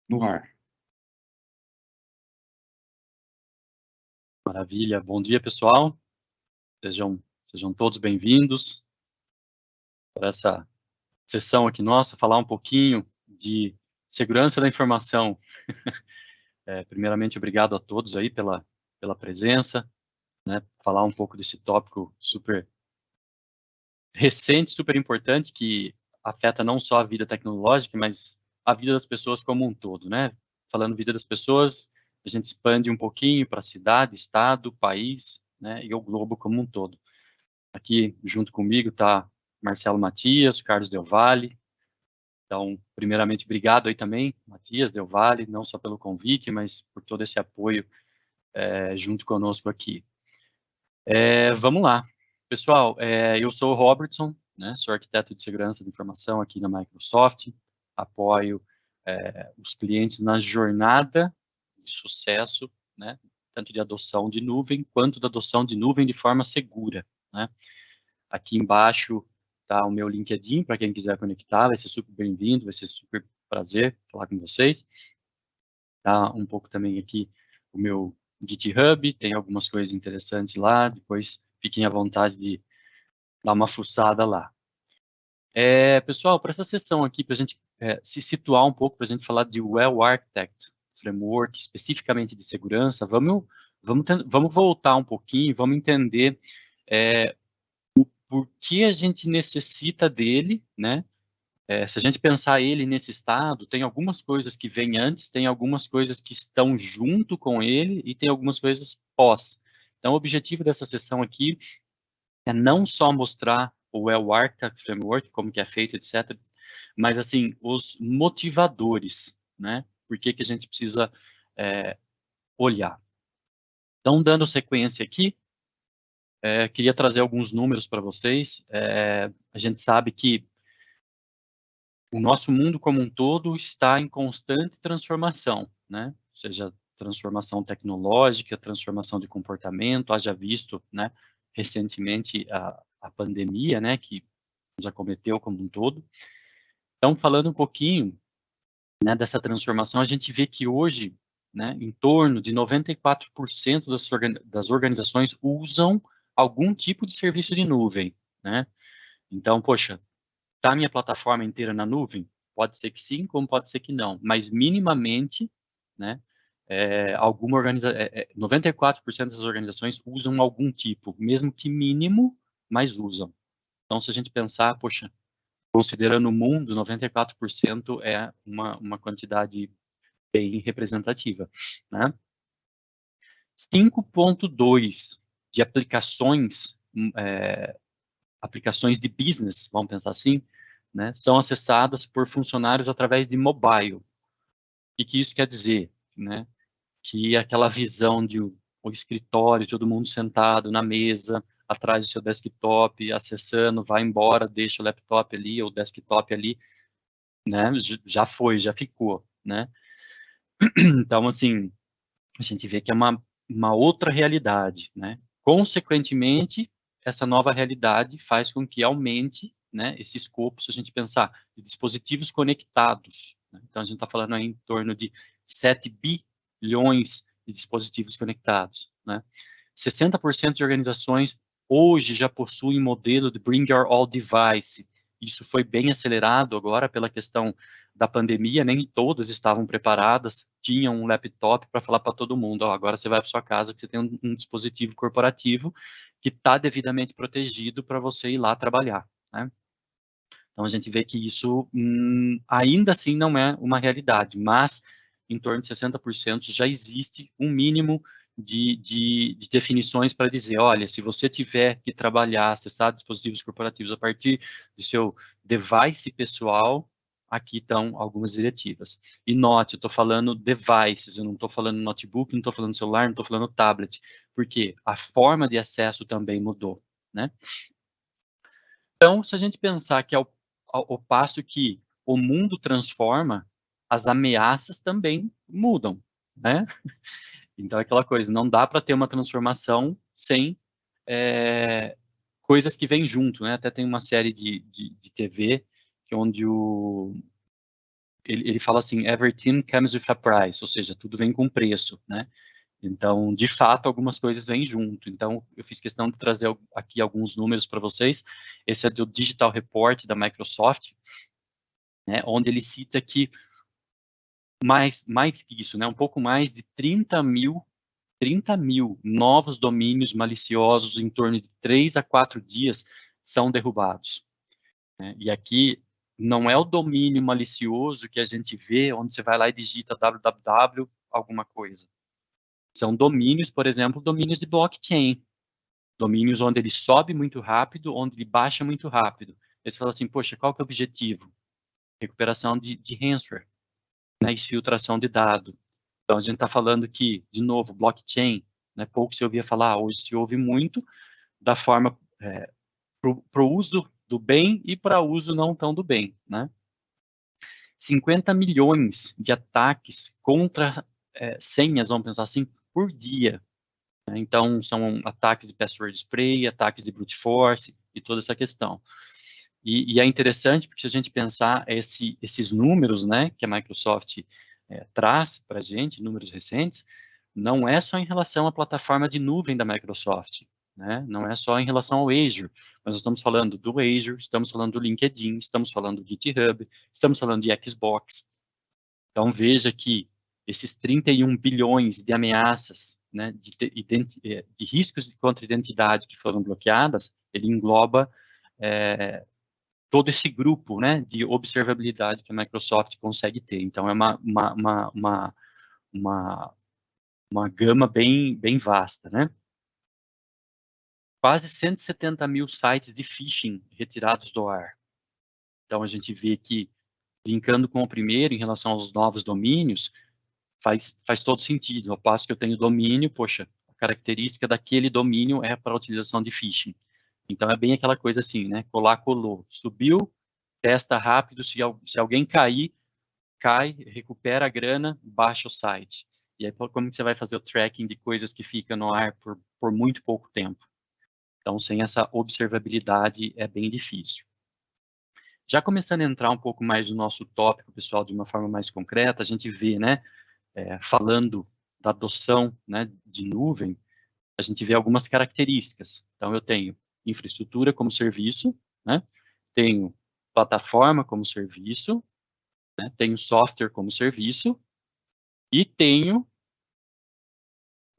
No ar. Maravilha. Bom dia, pessoal. Sejam todos bem-vindos para essa sessão aqui nossa, falar um pouquinho de segurança da informação. Primeiramente, obrigado a todos aí pela presença, né? Falar um pouco desse tópico super recente, super importante, que afeta não só a vida tecnológica, mas a vida das pessoas como um todo, né? Falando vida das pessoas, a gente expande um pouquinho para a cidade, estado, país, né? E o globo como um todo. Aqui, junto comigo, está Marcelo Matias, Carlos Del Valle. Então, primeiramente, obrigado aí também, Matias Del Valle, não só pelo convite, mas por todo esse apoio junto conosco aqui. Vamos lá. Pessoal, eu sou o Robertson, né, sou arquiteto de segurança de informação aqui na Microsoft, apoio os clientes na jornada de sucesso, né, tanto de adoção de nuvem, quanto da adoção de nuvem de forma segura, né. Aqui embaixo está o meu LinkedIn, para quem quiser conectar, vai ser super bem-vindo, vai ser super prazer falar com vocês. Tá um pouco também aqui o meu GitHub, tem algumas coisas interessantes lá, depois fiquem à vontade de dar uma fuçada lá. Pessoal, para essa sessão aqui, para a gente se situar um pouco, para a gente falar de Well Architect Framework, especificamente de segurança, vamos voltar um pouquinho, vamos entender por que a gente necessita dele, né? Se a gente pensar ele nesse estado, tem algumas coisas que vêm antes, tem algumas coisas que estão junto com ele e tem algumas coisas pós. Então, o objetivo dessa sessão aqui é não só mostrar o Well Architect Framework, como que é feito, etc., mas, assim, os motivadores, né? Por que que a gente precisa olhar. Então, dando sequência aqui, queria trazer alguns números para vocês. A gente sabe que o nosso mundo como um todo está em constante transformação, né? Seja transformação tecnológica, transformação de comportamento, haja visto, né, recentemente a pandemia, né, que nos acometeu como um todo. Então, falando um pouquinho, né, dessa transformação, a gente vê que hoje, né, em torno de 94% das organizações usam algum tipo de serviço de nuvem, né? Então, poxa, tá a minha plataforma inteira na nuvem? Pode ser que sim, como pode ser que não, mas minimamente, né, 94% das organizações usam algum tipo, mesmo que mínimo, mas usam. Então, se a gente pensar, poxa, considerando o mundo, 94% é uma quantidade bem representativa, né? 5.2 de aplicações de business, vamos pensar assim, né, são acessadas por funcionários através de mobile. O que isso quer dizer? Né? Que aquela visão de o escritório, todo mundo sentado na mesa, atrás do seu desktop, acessando, vai embora, deixa o laptop ali, ou o desktop ali, né, já foi, já ficou, né? Então, assim, a gente vê que é uma outra realidade, né? Consequentemente, essa nova realidade faz com que aumente, né, esse escopo, se a gente pensar de dispositivos conectados, né? Então, a gente está falando aí em torno de 7 bilhões de dispositivos conectados, né? 60% de organizações hoje já possuem modelo de Bring Your All Device. Isso foi bem acelerado agora pela questão da pandemia, nem todas estavam preparadas, tinham um laptop para falar para todo mundo, agora você vai para sua casa que você tem um dispositivo corporativo que está devidamente protegido para você ir lá trabalhar, né? Então, a gente vê que isso ainda assim não é uma realidade, mas em torno de 60% já existe um mínimo de definições para dizer, olha, se você tiver que trabalhar, acessar dispositivos corporativos a partir do seu device pessoal, aqui estão algumas diretivas. E note, eu estou falando devices, eu não estou falando notebook, não estou falando celular, não estou falando tablet, porque a forma de acesso também mudou, né? Então, se a gente pensar que ao passo que o mundo transforma, as ameaças também mudam, né? Então, é aquela coisa, não dá para ter uma transformação sem coisas que vêm junto, né? Até tem uma série de TV que onde ele fala assim, everything comes with a price, ou seja, tudo vem com preço, né? Então, de fato, algumas coisas vêm junto. Então, eu fiz questão de trazer aqui alguns números para vocês. Esse é do Digital Report da Microsoft, né, onde ele cita que mais que isso, né, um pouco mais de 30 mil novos domínios maliciosos em torno de 3 a 4 dias são derrubados, né? E aqui não é o domínio malicioso que a gente vê, onde você vai lá e digita www alguma coisa. São domínios, por exemplo, domínios de blockchain, domínios onde ele sobe muito rápido, onde ele baixa muito rápido. Aí você fala assim, poxa, qual que é o objetivo? Recuperação de ransomware, né, exfiltração de dado. Então, a gente está falando que, de novo, blockchain, né, pouco se ouvia falar, hoje se ouve muito, da forma para o uso do bem e para uso não tão do bem, né? 50 milhões de ataques contra senhas, vamos pensar assim, por dia. Né? Então, são ataques de password spray, ataques de brute force e toda essa questão. E é interessante porque se a gente pensar esses números, né, que a Microsoft traz para a gente, números recentes, não é só em relação à plataforma de nuvem da Microsoft, né? Não é só em relação ao Azure, mas nós estamos falando do Azure, estamos falando do LinkedIn, estamos falando do GitHub, estamos falando de Xbox. Então veja que esses 31 bilhões de ameaças, né, de riscos contra a identidade que foram bloqueadas, ele engloba todo esse grupo, né, de observabilidade que a Microsoft consegue ter. Então, é uma gama bem vasta, né? Quase 170 mil sites de phishing retirados do ar. Então, a gente vê que, brincando com o primeiro, em relação aos novos domínios, faz todo sentido. Ao passo que eu tenho domínio, poxa, a característica daquele domínio é para a utilização de phishing. Então, é bem aquela coisa assim, né? Colar, colou. Subiu, testa rápido, se alguém cair, cai, recupera a grana, baixa o site. E aí, como que você vai fazer o tracking de coisas que ficam no ar por muito pouco tempo? Então, sem essa observabilidade, é bem difícil. Já começando a entrar um pouco mais no nosso tópico, pessoal, de uma forma mais concreta, a gente vê, né, falando da adoção, né, de nuvem, a gente vê algumas características. Então, eu tenho infraestrutura como serviço, né, tenho plataforma como serviço, né, tenho software como serviço e tenho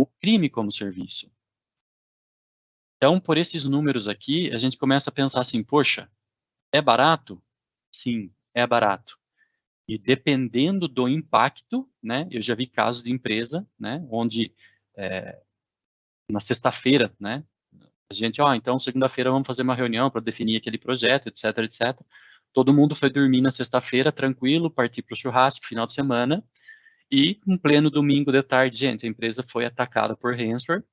o crime como serviço. Então, por esses números aqui, a gente começa a pensar assim, poxa, é barato? Sim, é barato. E dependendo do impacto, né, eu já vi casos de empresa, né, onde na sexta-feira, né, a gente, então segunda-feira vamos fazer uma reunião para definir aquele projeto, etc, etc. Todo mundo foi dormir na sexta-feira, tranquilo, partir para o churrasco, final de semana, e em pleno domingo de tarde, gente, a empresa foi atacada por ransomware,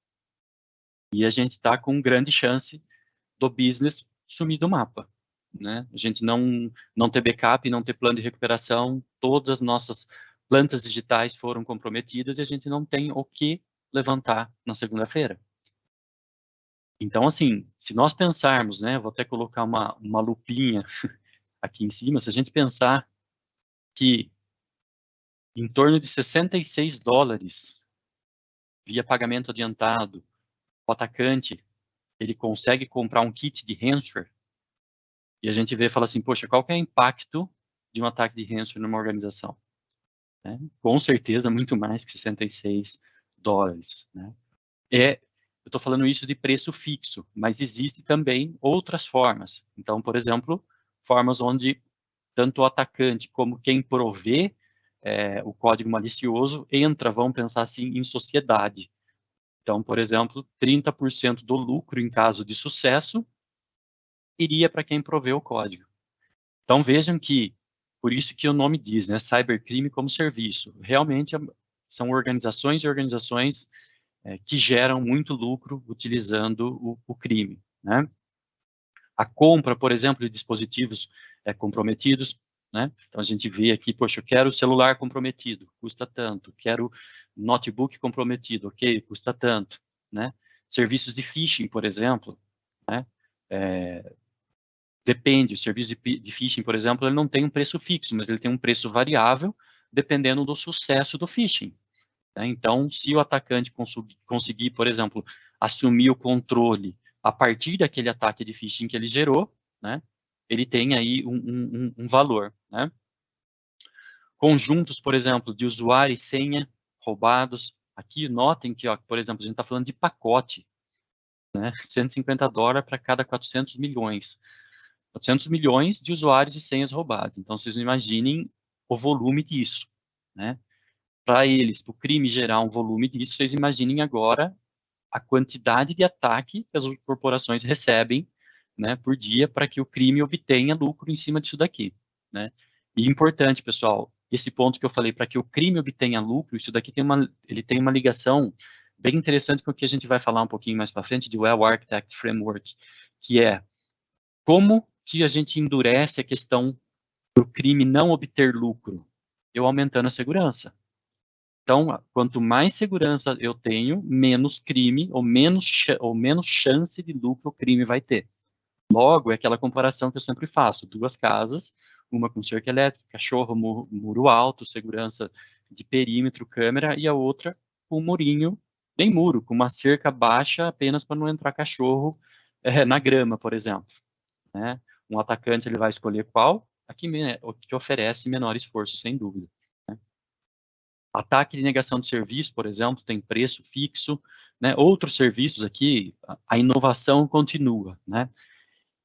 e a gente está com grande chance do business sumir do mapa, né? A gente não ter backup, não ter plano de recuperação, todas as nossas plantas digitais foram comprometidas e a gente não tem o que levantar na segunda-feira. Então, assim, se nós pensarmos, né, vou até colocar uma lupinha aqui em cima, se a gente pensar que em torno de $66 via pagamento adiantado, o atacante ele consegue comprar um kit de ransomware e a gente vê e fala assim, poxa, qual que é o impacto de um ataque de ransomware numa organização? Né? Com certeza, muito mais que $66. Né? Eu estou falando isso de preço fixo, mas existe também outras formas. Então, por exemplo, formas onde tanto o atacante como quem provê o código malicioso entra, vamos pensar assim, em sociedade. Então, por exemplo, 30% do lucro em caso de sucesso iria para quem provê o código. Então, vejam que, por isso que o nome diz, né, cybercrime como serviço. Realmente são organizações e organizações que geram muito lucro utilizando o crime, né? A compra, por exemplo, de dispositivos comprometidos. né? Então, a gente vê aqui, poxa, eu quero o celular comprometido, custa tanto. Quero notebook comprometido, ok, custa tanto, né? Serviços de phishing, por exemplo, né? Depende, o serviço de phishing, por exemplo, ele não tem um preço fixo, mas ele tem um preço variável, dependendo do sucesso do phishing, né? Então, se o atacante conseguir, por exemplo, assumir o controle a partir daquele ataque de phishing que ele gerou, né? Ele tem aí um valor, né? Conjuntos, por exemplo, de usuário e senha roubados. Aqui, notem que, ó, por exemplo, a gente está falando de pacote, né? $150 para cada 400 milhões. 400 milhões de usuários e senhas roubados. Então, vocês imaginem o volume disso, né? Para eles, para o crime gerar um volume disso, vocês imaginem agora a quantidade de ataque que as corporações recebem, né, por dia para que o crime obtenha lucro em cima disso daqui, né? E importante, pessoal, esse ponto que eu falei, para que o crime obtenha lucro, isso daqui ele tem uma ligação bem interessante com o que a gente vai falar um pouquinho mais para frente de Well Architect Framework, que é como que a gente endurece a questão do crime não obter lucro? Eu aumentando a segurança. Então, quanto mais segurança eu tenho, menos crime ou menos chance de lucro o crime vai ter. Logo, é aquela comparação que eu sempre faço: duas casas, uma com cerca elétrica, cachorro, muro alto, segurança de perímetro, câmera, e a outra com um murinho, nem muro, com uma cerca baixa apenas para não entrar cachorro na grama, por exemplo, né? Um atacante ele vai escolher qual? O que oferece menor esforço, sem dúvida. Ataque de negação de serviço, por exemplo, tem preço fixo, né? Outros serviços aqui, a inovação continua, né?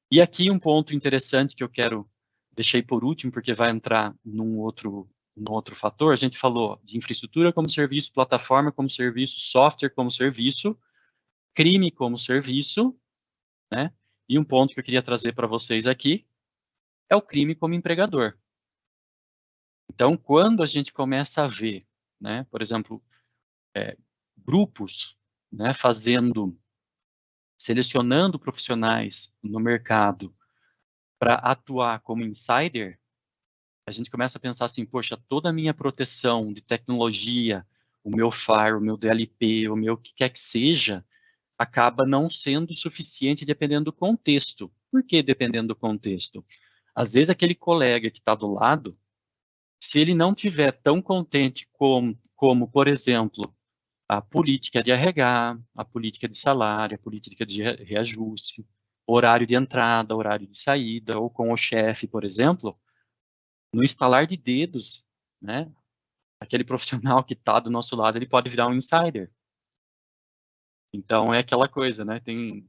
E aqui um ponto interessante que eu quero deixei por último, porque vai entrar num outro fator. A gente falou de infraestrutura como serviço, plataforma como serviço, software como serviço, crime como serviço, né? E um ponto que eu queria trazer para vocês aqui é o crime como empregador. Então, quando a gente começa a ver, né, por exemplo, grupos, né, selecionando profissionais no mercado para atuar como insider, a gente começa a pensar assim, poxa, toda a minha proteção de tecnologia, o meu FAR, o meu DLP, o meu que quer que seja, acaba não sendo suficiente dependendo do contexto. Por que dependendo do contexto? Às vezes aquele colega que está do lado, se ele não tiver tão contente como, por exemplo, a política de RH, a política de salário, a política de reajuste, horário de entrada, horário de saída, ou com o chefe, por exemplo, no estalar de dedos, né, aquele profissional que está do nosso lado, ele pode virar um insider. Então, é aquela coisa, né,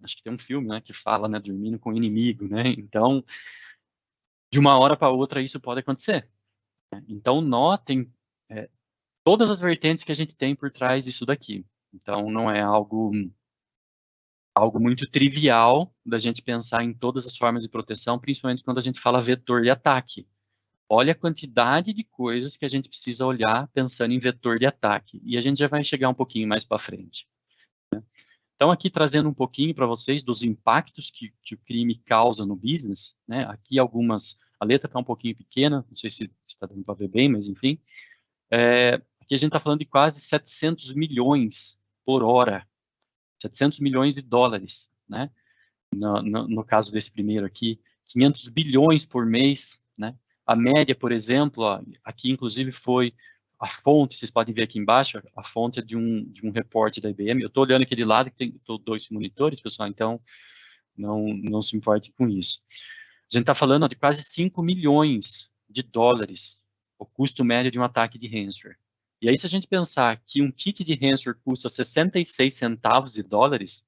acho que tem um filme, né, que fala, né, dormindo com o inimigo, né, então, de uma hora para outra isso pode acontecer. Né? Então, notem todas as vertentes que a gente tem por trás disso daqui. Então, não é algo muito trivial da gente pensar em todas as formas de proteção, principalmente quando a gente fala vetor de ataque. Olha a quantidade de coisas que a gente precisa olhar pensando em vetor de ataque. E a gente já vai chegar um pouquinho mais para frente. Né? Então, aqui trazendo um pouquinho para vocês dos impactos que o crime causa no business. Né? Aqui a letra está um pouquinho pequena, não sei se está dando para ver bem, mas enfim. Aqui a gente está falando de quase 700 milhões por hora. 700 milhões de dólares, né? No caso desse primeiro aqui, 500 bilhões por mês, né? A média, por exemplo, ó, aqui inclusive foi a fonte, vocês podem ver aqui embaixo, a fonte é de um reporte da IBM. Eu estou olhando aquele lado que tem 2 monitores, pessoal, então não se importe com isso. A gente está falando ó, de quase 5 milhões de dólares, o custo médio de um ataque de ransomware. E aí, se a gente pensar que um kit de ransomware custa 66 centavos de dólares,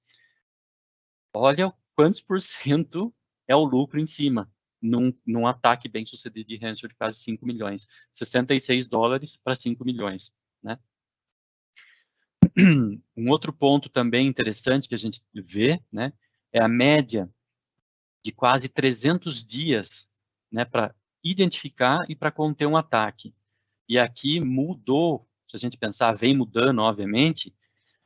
olha quantos por cento é o lucro em cima, num ataque bem sucedido de ransomware de quase 5 milhões. 66 dólares para 5 milhões, né? Um outro ponto também interessante que a gente vê, né, é a média de quase 300 dias, né, para identificar e para conter um ataque. E aqui mudou, se a gente pensar, vem mudando, obviamente,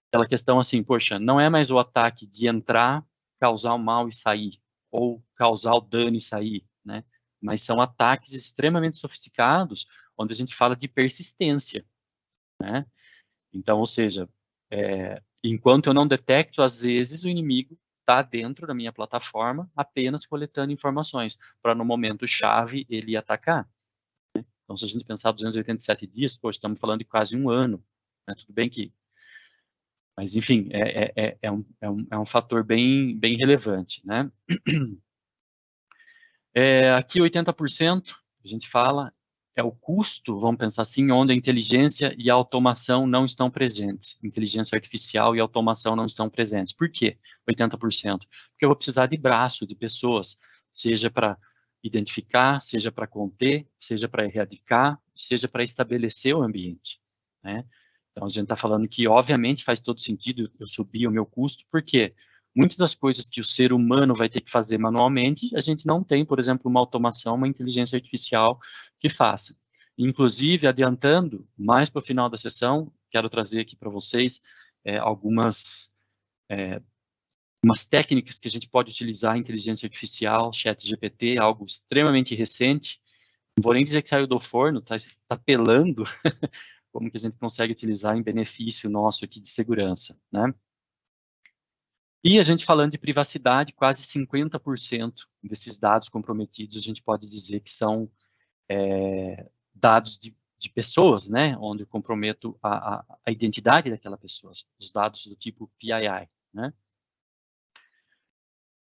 aquela questão assim, poxa, não é mais o ataque de entrar, causar o mal e sair, ou causar o dano e sair, né? mas são ataques extremamente sofisticados, onde a gente fala de persistência, né? Então, ou seja, enquanto eu não detecto, às vezes o inimigo está dentro da minha plataforma apenas coletando informações, para no momento chave ele atacar. Né? Então, se a gente pensar 287 dias, poxa, estamos falando de quase um ano. Né? Tudo bem que... Mas, enfim, é um fator bem relevante. Né? Aqui, 80%, a gente fala, é o custo, vamos pensar assim, onde a inteligência e a automação não estão presentes. Inteligência artificial e automação não estão presentes. Por quê 80%? Porque eu vou precisar de braço, de pessoas, seja para identificar, seja para conter, seja para erradicar, seja para estabelecer o ambiente. Né? Então, a gente está falando que, obviamente, faz todo sentido eu subir o meu custo, por quê? Muitas das coisas que o ser humano vai ter que fazer manualmente, a gente não tem, por exemplo, uma automação, uma inteligência artificial que faça. Inclusive, adiantando, mais para o final da sessão, quero trazer aqui para vocês algumas umas técnicas que a gente pode utilizar, inteligência artificial, chat GPT, algo extremamente recente. Não vou nem dizer que saiu do forno, está pelando, como que a gente consegue utilizar em benefício nosso aqui de segurança, né? E a gente falando de privacidade, quase 50% desses dados comprometidos a gente pode dizer que são dados de pessoas, né, onde eu comprometo a identidade daquela pessoa, os dados do tipo PII, né.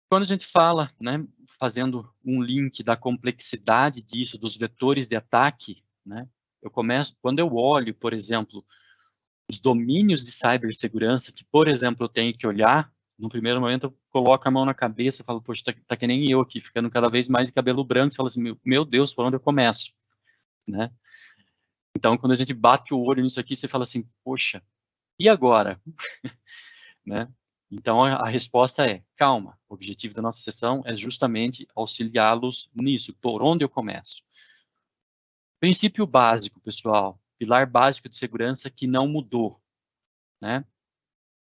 Quando a gente fala, né, fazendo um link da complexidade disso, dos vetores de ataque, né, quando eu olho, por exemplo, os domínios de cibersegurança, que, por exemplo, eu tenho que olhar, no primeiro momento eu coloco a mão na cabeça e falo, poxa, tá que nem eu aqui, ficando cada vez mais de cabelo branco, você fala assim, meu Deus, por onde eu começo? Né? Então, quando a gente bate o olho nisso aqui, você fala assim, poxa, e agora? Né? Então, a resposta é, calma, o objetivo da nossa sessão é justamente auxiliá-los nisso, por onde eu começo. Princípio básico, pessoal, pilar básico de segurança que não mudou, né?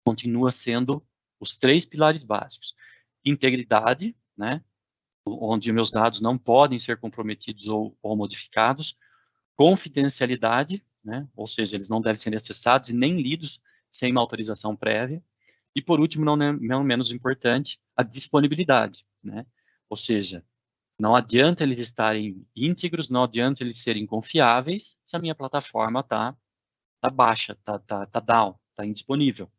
Continua sendo os 3 pilares básicos. Integridade, né? Onde meus dados não podem ser comprometidos ou modificados. Confidencialidade, né? Ou seja, eles não devem ser acessados e nem lidos sem uma autorização prévia. E, por último, não menos importante, a disponibilidade, né? Ou seja, não adianta eles estarem íntegros, não adianta eles serem confiáveis se a minha plataforma tá baixa, tá down, tá indisponível.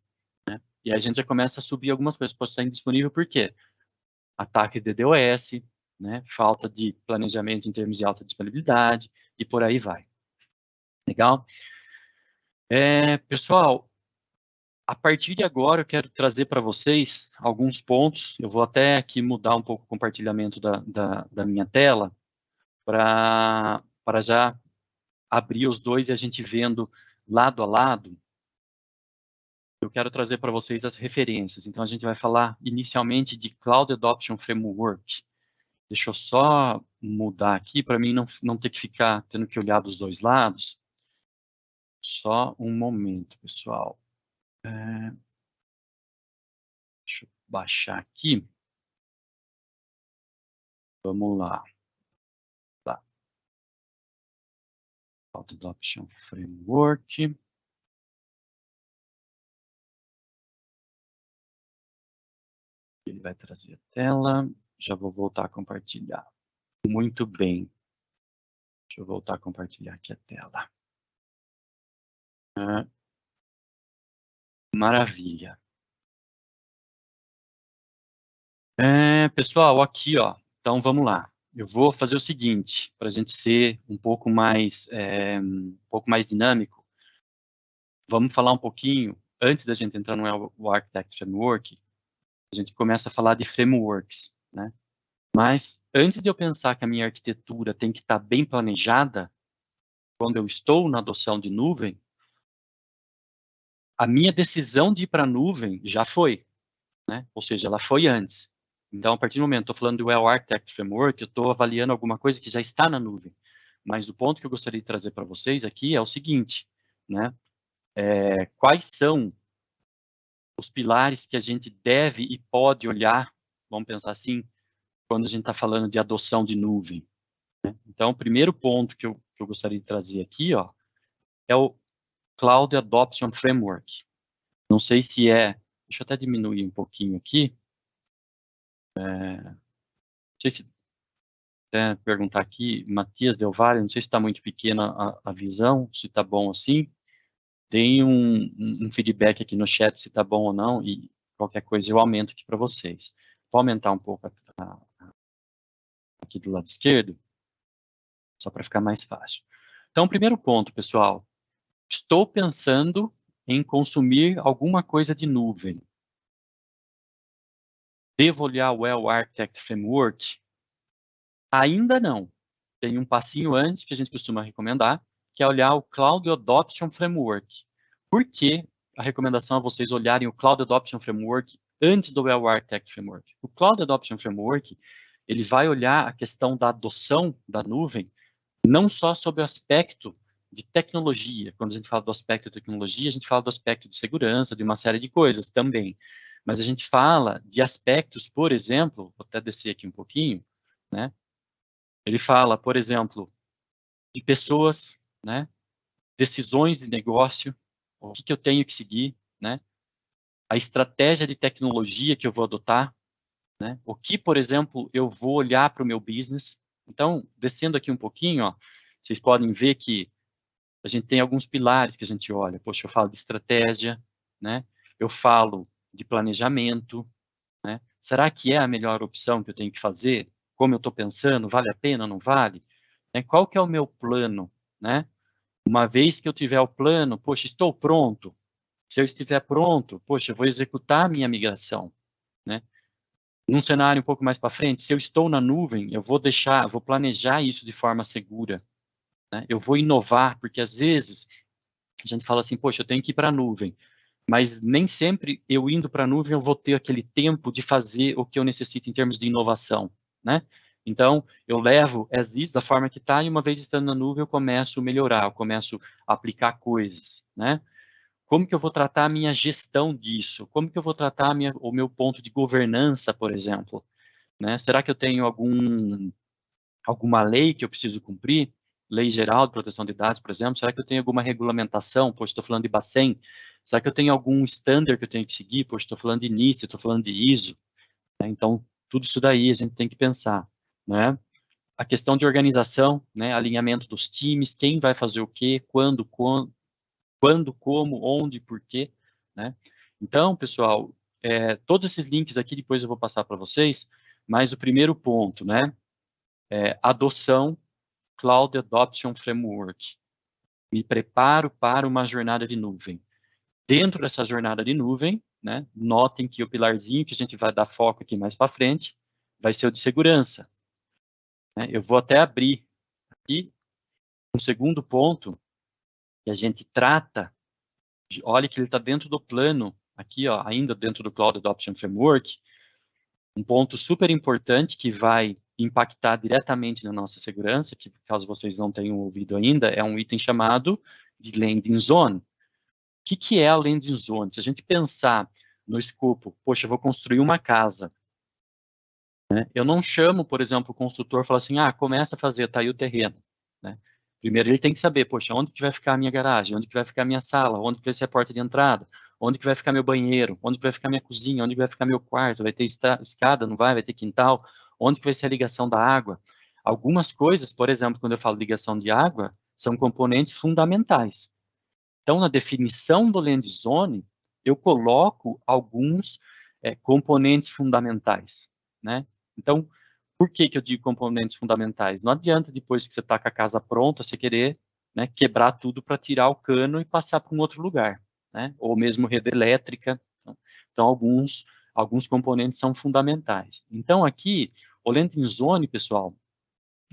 E aí a gente já começa a subir algumas coisas. Pode estar indisponível por quê? Ataque de DDoS, né? Falta de planejamento em termos de alta disponibilidade e por aí vai. Legal? Pessoal, a partir de agora eu quero trazer para vocês alguns pontos. Eu vou até aqui mudar um pouco o compartilhamento da minha tela para já abrir os dois e a gente vendo lado a lado. Eu quero trazer para vocês as referências. Então, a gente vai falar inicialmente de Cloud Adoption Framework. Deixa eu só mudar aqui para mim não ter que ficar tendo que olhar dos dois lados. Só um momento, pessoal. Deixa eu baixar aqui. Vamos lá. Tá. Cloud Adoption Framework. Ele vai trazer a tela. Já vou voltar a compartilhar. Muito bem. Deixa eu voltar a compartilhar aqui a tela. Maravilha. Pessoal, aqui, ó. Então, vamos lá. Eu vou fazer o seguinte, para a gente ser um pouco mais dinâmico. Vamos falar um pouquinho, antes da gente entrar no Architect Framework, a gente começa a falar de frameworks, né? Mas, antes de eu pensar que a minha arquitetura tem que estar bem planejada, quando eu estou na adoção de nuvem, a minha decisão de ir para a nuvem já foi, né? Ou seja, ela foi antes. Então, a partir do momento, estou falando do Well Architect Framework, eu estou avaliando alguma coisa que já está na nuvem. Mas o ponto que eu gostaria de trazer para vocês aqui é o seguinte, né? Quais são os pilares que a gente deve e pode olhar, vamos pensar assim, quando a gente está falando de adoção de nuvem, Então, o primeiro ponto que eu gostaria de trazer aqui, ó, é o Cloud Adoption Framework. Não sei se deixa eu até diminuir um pouquinho aqui. Não sei se até perguntar aqui, Matias Del Valle, não sei se está muito pequena a visão, se está bom assim. Deem um feedback aqui no chat se está bom ou não, e qualquer coisa eu aumento aqui para vocês. Vou aumentar um pouco aqui do lado esquerdo, só para ficar mais fácil. Então, primeiro ponto, pessoal, estou pensando em consumir alguma coisa de nuvem. Devo olhar o Well Architect Framework? Ainda não. Tem um passinho antes que a gente costuma recomendar, que é olhar o Cloud Adoption Framework. Por que a recomendação é vocês olharem o Cloud Adoption Framework antes do Well Architect Framework? O Cloud Adoption Framework, ele vai olhar a questão da adoção da nuvem, não só sobre o aspecto de tecnologia. Quando a gente fala do aspecto de tecnologia, a gente fala do aspecto de segurança, de uma série de coisas também. Mas a gente fala de aspectos, por exemplo, vou até descer aqui um pouquinho, né? Ele fala, por exemplo, de pessoas, né? Decisões de negócio, o que eu tenho que seguir, né? A estratégia de tecnologia que eu vou adotar, né? O que, por exemplo, eu vou olhar para o meu business. Então, descendo aqui um pouquinho, ó, vocês podem ver que a gente tem alguns pilares que a gente olha. Poxa, eu falo de estratégia, né? Eu falo de planejamento, né? Será que é a melhor opção que eu tenho que fazer? Como eu estou pensando, vale a pena, não vale? Qual que é o meu plano, né? Uma vez que eu tiver o plano, poxa, estou pronto. Se eu estiver pronto, poxa, eu vou executar a minha migração, né? Num cenário um pouco mais para frente, se eu estou na nuvem, eu vou planejar isso de forma segura, né? Eu vou inovar, porque às vezes a gente fala assim, poxa, eu tenho que ir para a nuvem, mas nem sempre eu indo para a nuvem eu vou ter aquele tempo de fazer o que eu necessito em termos de inovação, né? Então, eu levo as is da forma que está e uma vez estando na nuvem eu começo a melhorar, eu começo a aplicar coisas, né? Como que eu vou tratar a minha gestão disso? Como que eu vou tratar o meu ponto de governança, por exemplo? Né? Será que eu tenho alguma lei que eu preciso cumprir? Lei geral de proteção de dados, por exemplo? Será que eu tenho alguma regulamentação? Pois estou falando de Bacen. Será que eu tenho algum standard que eu tenho que seguir? Pois estou falando de NIST, estou falando de ISO. Né? Então, tudo isso daí a gente tem que pensar, né? A questão de organização, né? Alinhamento dos times, quem vai fazer o quê, quando, como, onde, por quê, né? Então, pessoal, todos esses links aqui depois eu vou passar para vocês, mas o primeiro ponto, né? Adoção Cloud Adoption Framework. Me preparo para uma jornada de nuvem. Dentro dessa jornada de nuvem, né, notem que o pilarzinho que a gente vai dar foco aqui mais para frente vai ser o de segurança. Né? Eu vou até abrir aqui um segundo ponto que a gente trata, olha que ele está dentro do plano, aqui, ó, ainda dentro do Cloud Adoption Framework, um ponto super importante que vai impactar diretamente na nossa segurança, que caso vocês não tenham ouvido ainda, é um item chamado de Landing Zone. O que é a Landing Zone? Se a gente pensar no escopo, poxa, eu vou construir uma casa, né? Eu não chamo, por exemplo, o construtor e falo assim, começa a fazer, tá aí o terreno, né? Primeiro ele tem que saber, poxa, onde que vai ficar a minha garagem, onde que vai ficar a minha sala, onde que vai ser a porta de entrada, onde que vai ficar meu banheiro, onde que vai ficar minha cozinha, onde que vai ficar meu quarto, vai ter escada, não vai ter quintal, onde que vai ser a ligação da água. Algumas coisas, por exemplo, quando eu falo ligação de água, são componentes fundamentais. Então, na definição do Land Zone, eu coloco alguns componentes fundamentais, né? Então, por que eu digo componentes fundamentais? Não adianta depois que você está com a casa pronta, você querer, né, quebrar tudo para tirar o cano e passar para um outro lugar, né? Ou mesmo rede elétrica. Então, alguns componentes são fundamentais. Então, aqui, o Landing Zone, pessoal,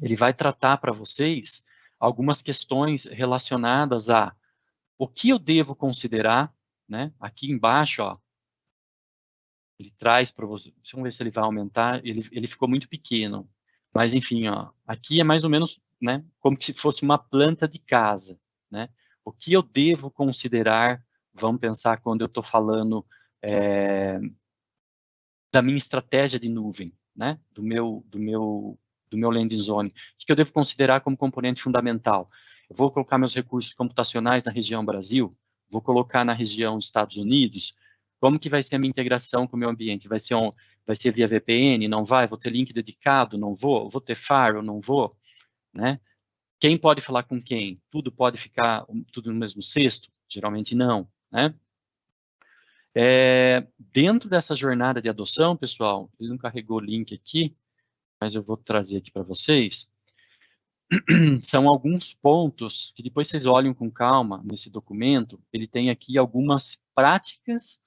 ele vai tratar para vocês algumas questões relacionadas a o que eu devo considerar, né? Aqui embaixo, ó, ele traz para você, vamos ver se ele vai aumentar, ele ficou muito pequeno, mas enfim, ó, aqui é mais ou menos, né, como se fosse uma planta de casa, né? O que eu devo considerar, vamos pensar quando eu estou falando da minha estratégia de nuvem, né? Do meu do meu landing zone, o que eu devo considerar como componente fundamental? Eu vou colocar meus recursos computacionais na região Brasil, vou colocar na região Estados Unidos, como que vai ser a minha integração com o meu ambiente? Vai ser via VPN? Não vai? Vou ter link dedicado? Não vou? Vou ter firewall? Não vou? Né? Quem pode falar com quem? Tudo pode ficar tudo no mesmo cesto? Geralmente não, né? Dentro dessa jornada de adoção, pessoal, ele não carregou o link aqui, mas eu vou trazer aqui para vocês. São alguns pontos que depois vocês olham com calma nesse documento. Ele tem aqui algumas práticas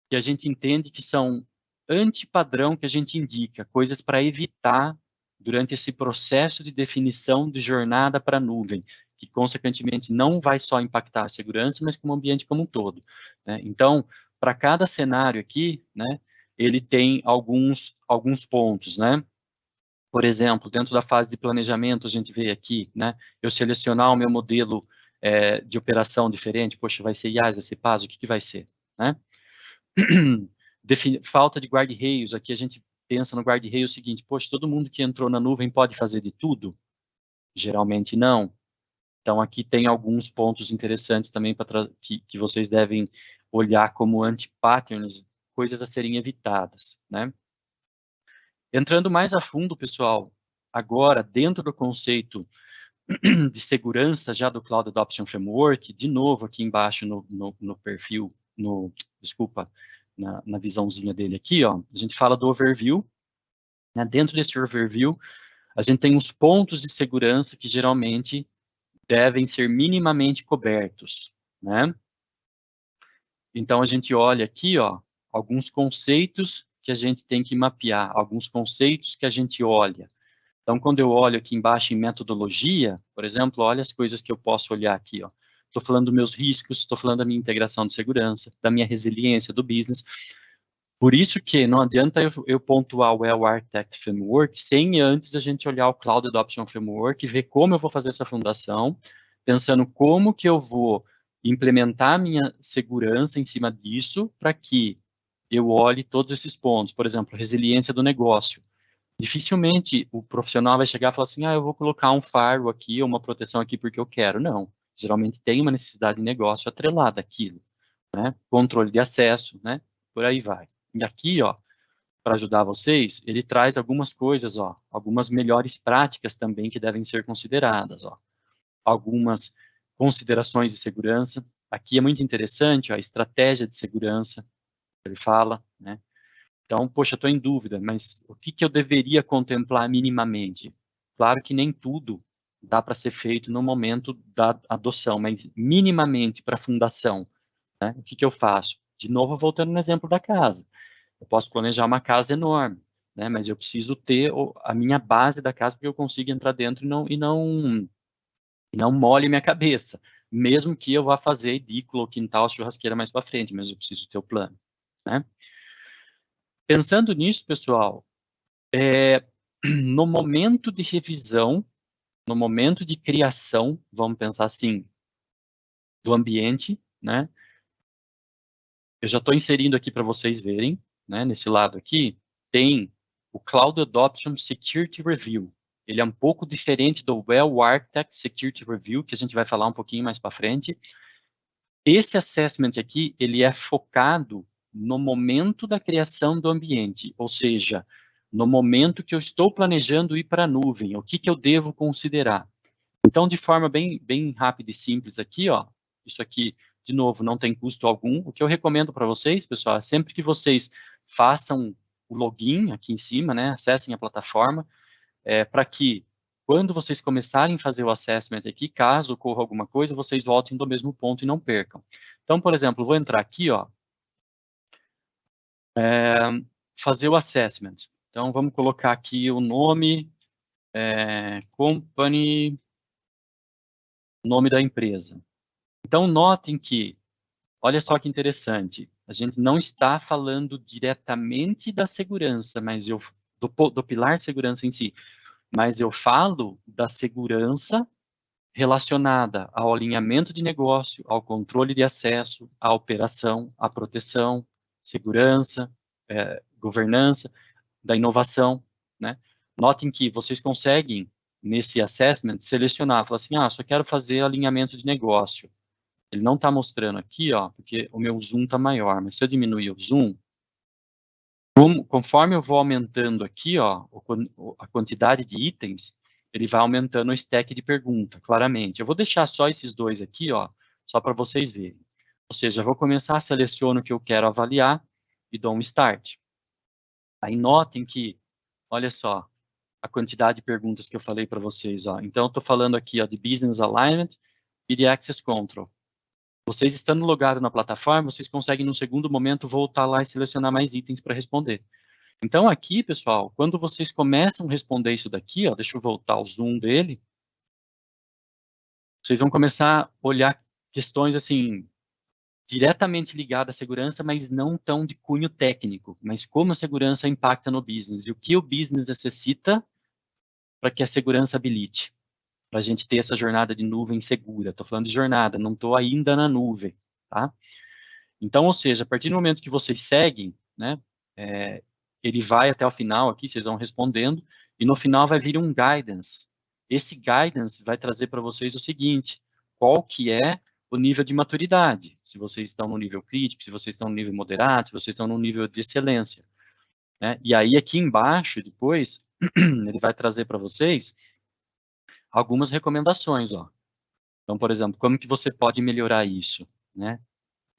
que a gente entende que são antipadrão que a gente indica, coisas para evitar durante esse processo de definição de jornada para a nuvem, que consequentemente não vai só impactar a segurança, mas como o ambiente como um todo, né? Então, para cada cenário aqui, né, ele tem alguns pontos, né? Por exemplo, dentro da fase de planejamento, a gente vê aqui, né, eu selecionar o meu modelo de operação diferente, poxa, vai ser IaaS, vai ser PaaS, o que vai ser, né? Falta de guarda-reios, aqui a gente pensa no guarda-reio o seguinte, poxa, todo mundo que entrou na nuvem pode fazer de tudo? Geralmente não. Então, aqui tem alguns pontos interessantes também que vocês devem olhar como anti-patterns, coisas a serem evitadas, né? Entrando mais a fundo, pessoal, agora, dentro do conceito de segurança já do Cloud Adoption Framework, de novo aqui embaixo no perfil, desculpa, na visãozinha dele aqui, ó, a gente fala do overview, né? Dentro desse overview, a gente tem os pontos de segurança que geralmente devem ser minimamente cobertos, né? Então, a gente olha aqui, ó, alguns conceitos que a gente tem que mapear, alguns conceitos que a gente olha. Então, quando eu olho aqui embaixo em metodologia, por exemplo, olha as coisas que eu posso olhar aqui, ó. Estou falando dos meus riscos, estou falando da minha integração de segurança, da minha resiliência do business. Por isso que não adianta eu pontuar o Well Architect Framework sem antes a gente olhar o Cloud Adoption Framework e ver como eu vou fazer essa fundação, pensando como que eu vou implementar a minha segurança em cima disso para que eu olhe todos esses pontos. Por exemplo, resiliência do negócio. Dificilmente o profissional vai chegar e falar assim, eu vou colocar um firewall aqui, ou uma proteção aqui porque eu quero. Não. Geralmente tem uma necessidade de negócio atrelada àquilo, né? Controle de acesso, né? Por aí vai. E aqui, ó, para ajudar vocês, ele traz algumas coisas, ó, algumas melhores práticas também que devem ser consideradas, ó. Algumas considerações de segurança. Aqui é muito interessante, ó, a estratégia de segurança, ele fala, né? Então, poxa, estou em dúvida, mas o que eu deveria contemplar minimamente? Claro que nem tudo dá para ser feito no momento da adoção, mas minimamente para a fundação, né? O que eu faço? De novo, voltando no exemplo da casa. Eu posso planejar uma casa enorme, né? Mas eu preciso ter a minha base da casa para que eu consiga entrar dentro e não molhe minha cabeça. Mesmo que eu vá fazer edícula, quintal, churrasqueira mais para frente, mas eu preciso ter o plano, né? Pensando nisso, pessoal, no momento de revisão, no momento de criação, vamos pensar assim, do ambiente, né? Eu já estou inserindo aqui para vocês verem, né? Nesse lado aqui, tem o Cloud Adoption Security Review. Ele é um pouco diferente do Well Architect Security Review, que a gente vai falar um pouquinho mais para frente. Esse assessment aqui, ele é focado no momento da criação do ambiente, ou seja, no momento que eu estou planejando ir para a nuvem, o que eu devo considerar. Então, de forma bem rápida e simples aqui, ó, isso aqui, de novo, não tem custo algum. O que eu recomendo para vocês, pessoal, é sempre que vocês façam o login aqui em cima, né, acessem a plataforma, para que, quando vocês começarem a fazer o assessment aqui, caso ocorra alguma coisa, vocês voltem do mesmo ponto e não percam. Então, por exemplo, vou entrar aqui, ó, fazer o assessment. Então, vamos colocar aqui o nome, company, nome da empresa. Então, notem que, olha só que interessante, a gente não está falando diretamente da segurança, mas do pilar segurança em si, mas eu falo da segurança relacionada ao alinhamento de negócio, ao controle de acesso, à operação, à proteção, segurança, governança, da inovação, né? Notem que vocês conseguem, nesse assessment, selecionar, falar assim, só quero fazer alinhamento de negócio. Ele não está mostrando aqui, ó, porque o meu zoom está maior, mas se eu diminuir o zoom, conforme eu vou aumentando aqui, ó, a quantidade de itens, ele vai aumentando o stack de pergunta, claramente. Eu vou deixar só esses dois aqui, ó, só para vocês verem. Ou seja, eu vou começar, seleciono o que eu quero avaliar e dou um start. Aí notem que, olha só, a quantidade de perguntas que eu falei para vocês, ó. Então, eu estou falando aqui, ó, de Business Alignment e de Access Control. Vocês estando logados na plataforma, vocês conseguem, num segundo momento, voltar lá e selecionar mais itens para responder. Então, aqui, pessoal, quando vocês começam a responder isso daqui, ó, deixa eu voltar o zoom dele, vocês vão começar a olhar questões, assim, diretamente ligadas à segurança, mas não tão de cunho técnico, mas como a segurança impacta no business e o que o business necessita para que a segurança habilite, para a gente ter essa jornada de nuvem segura. Estou falando de jornada, não estou ainda na nuvem, tá? Então, ou seja, a partir do momento que vocês seguem, né, ele vai até o final aqui, vocês vão respondendo, e no final vai vir um guidance. Esse guidance vai trazer para vocês o seguinte, qual que é o nível de maturidade, se vocês estão no nível crítico, se vocês estão no nível moderado, se vocês estão no nível de excelência. Né? E aí, aqui embaixo, depois, ele vai trazer para vocês algumas recomendações, ó. Então, por exemplo, como que você pode melhorar isso, né?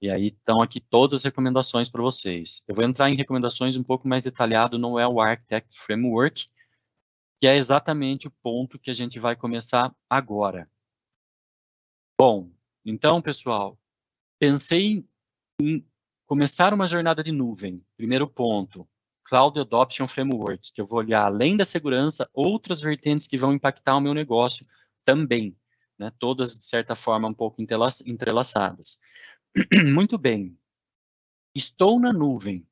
E aí estão aqui todas as recomendações para vocês. Eu vou entrar em recomendações um pouco mais detalhado no Well Architect Framework, que é exatamente o ponto que a gente vai começar agora. Bom, então, pessoal, pensei em começar uma jornada de nuvem. Primeiro ponto, Cloud Adoption Framework, que eu vou olhar, além da segurança, outras vertentes que vão impactar o meu negócio também, né? Todas, de certa forma, um pouco entrelaçadas. Muito bem. Estou na nuvem.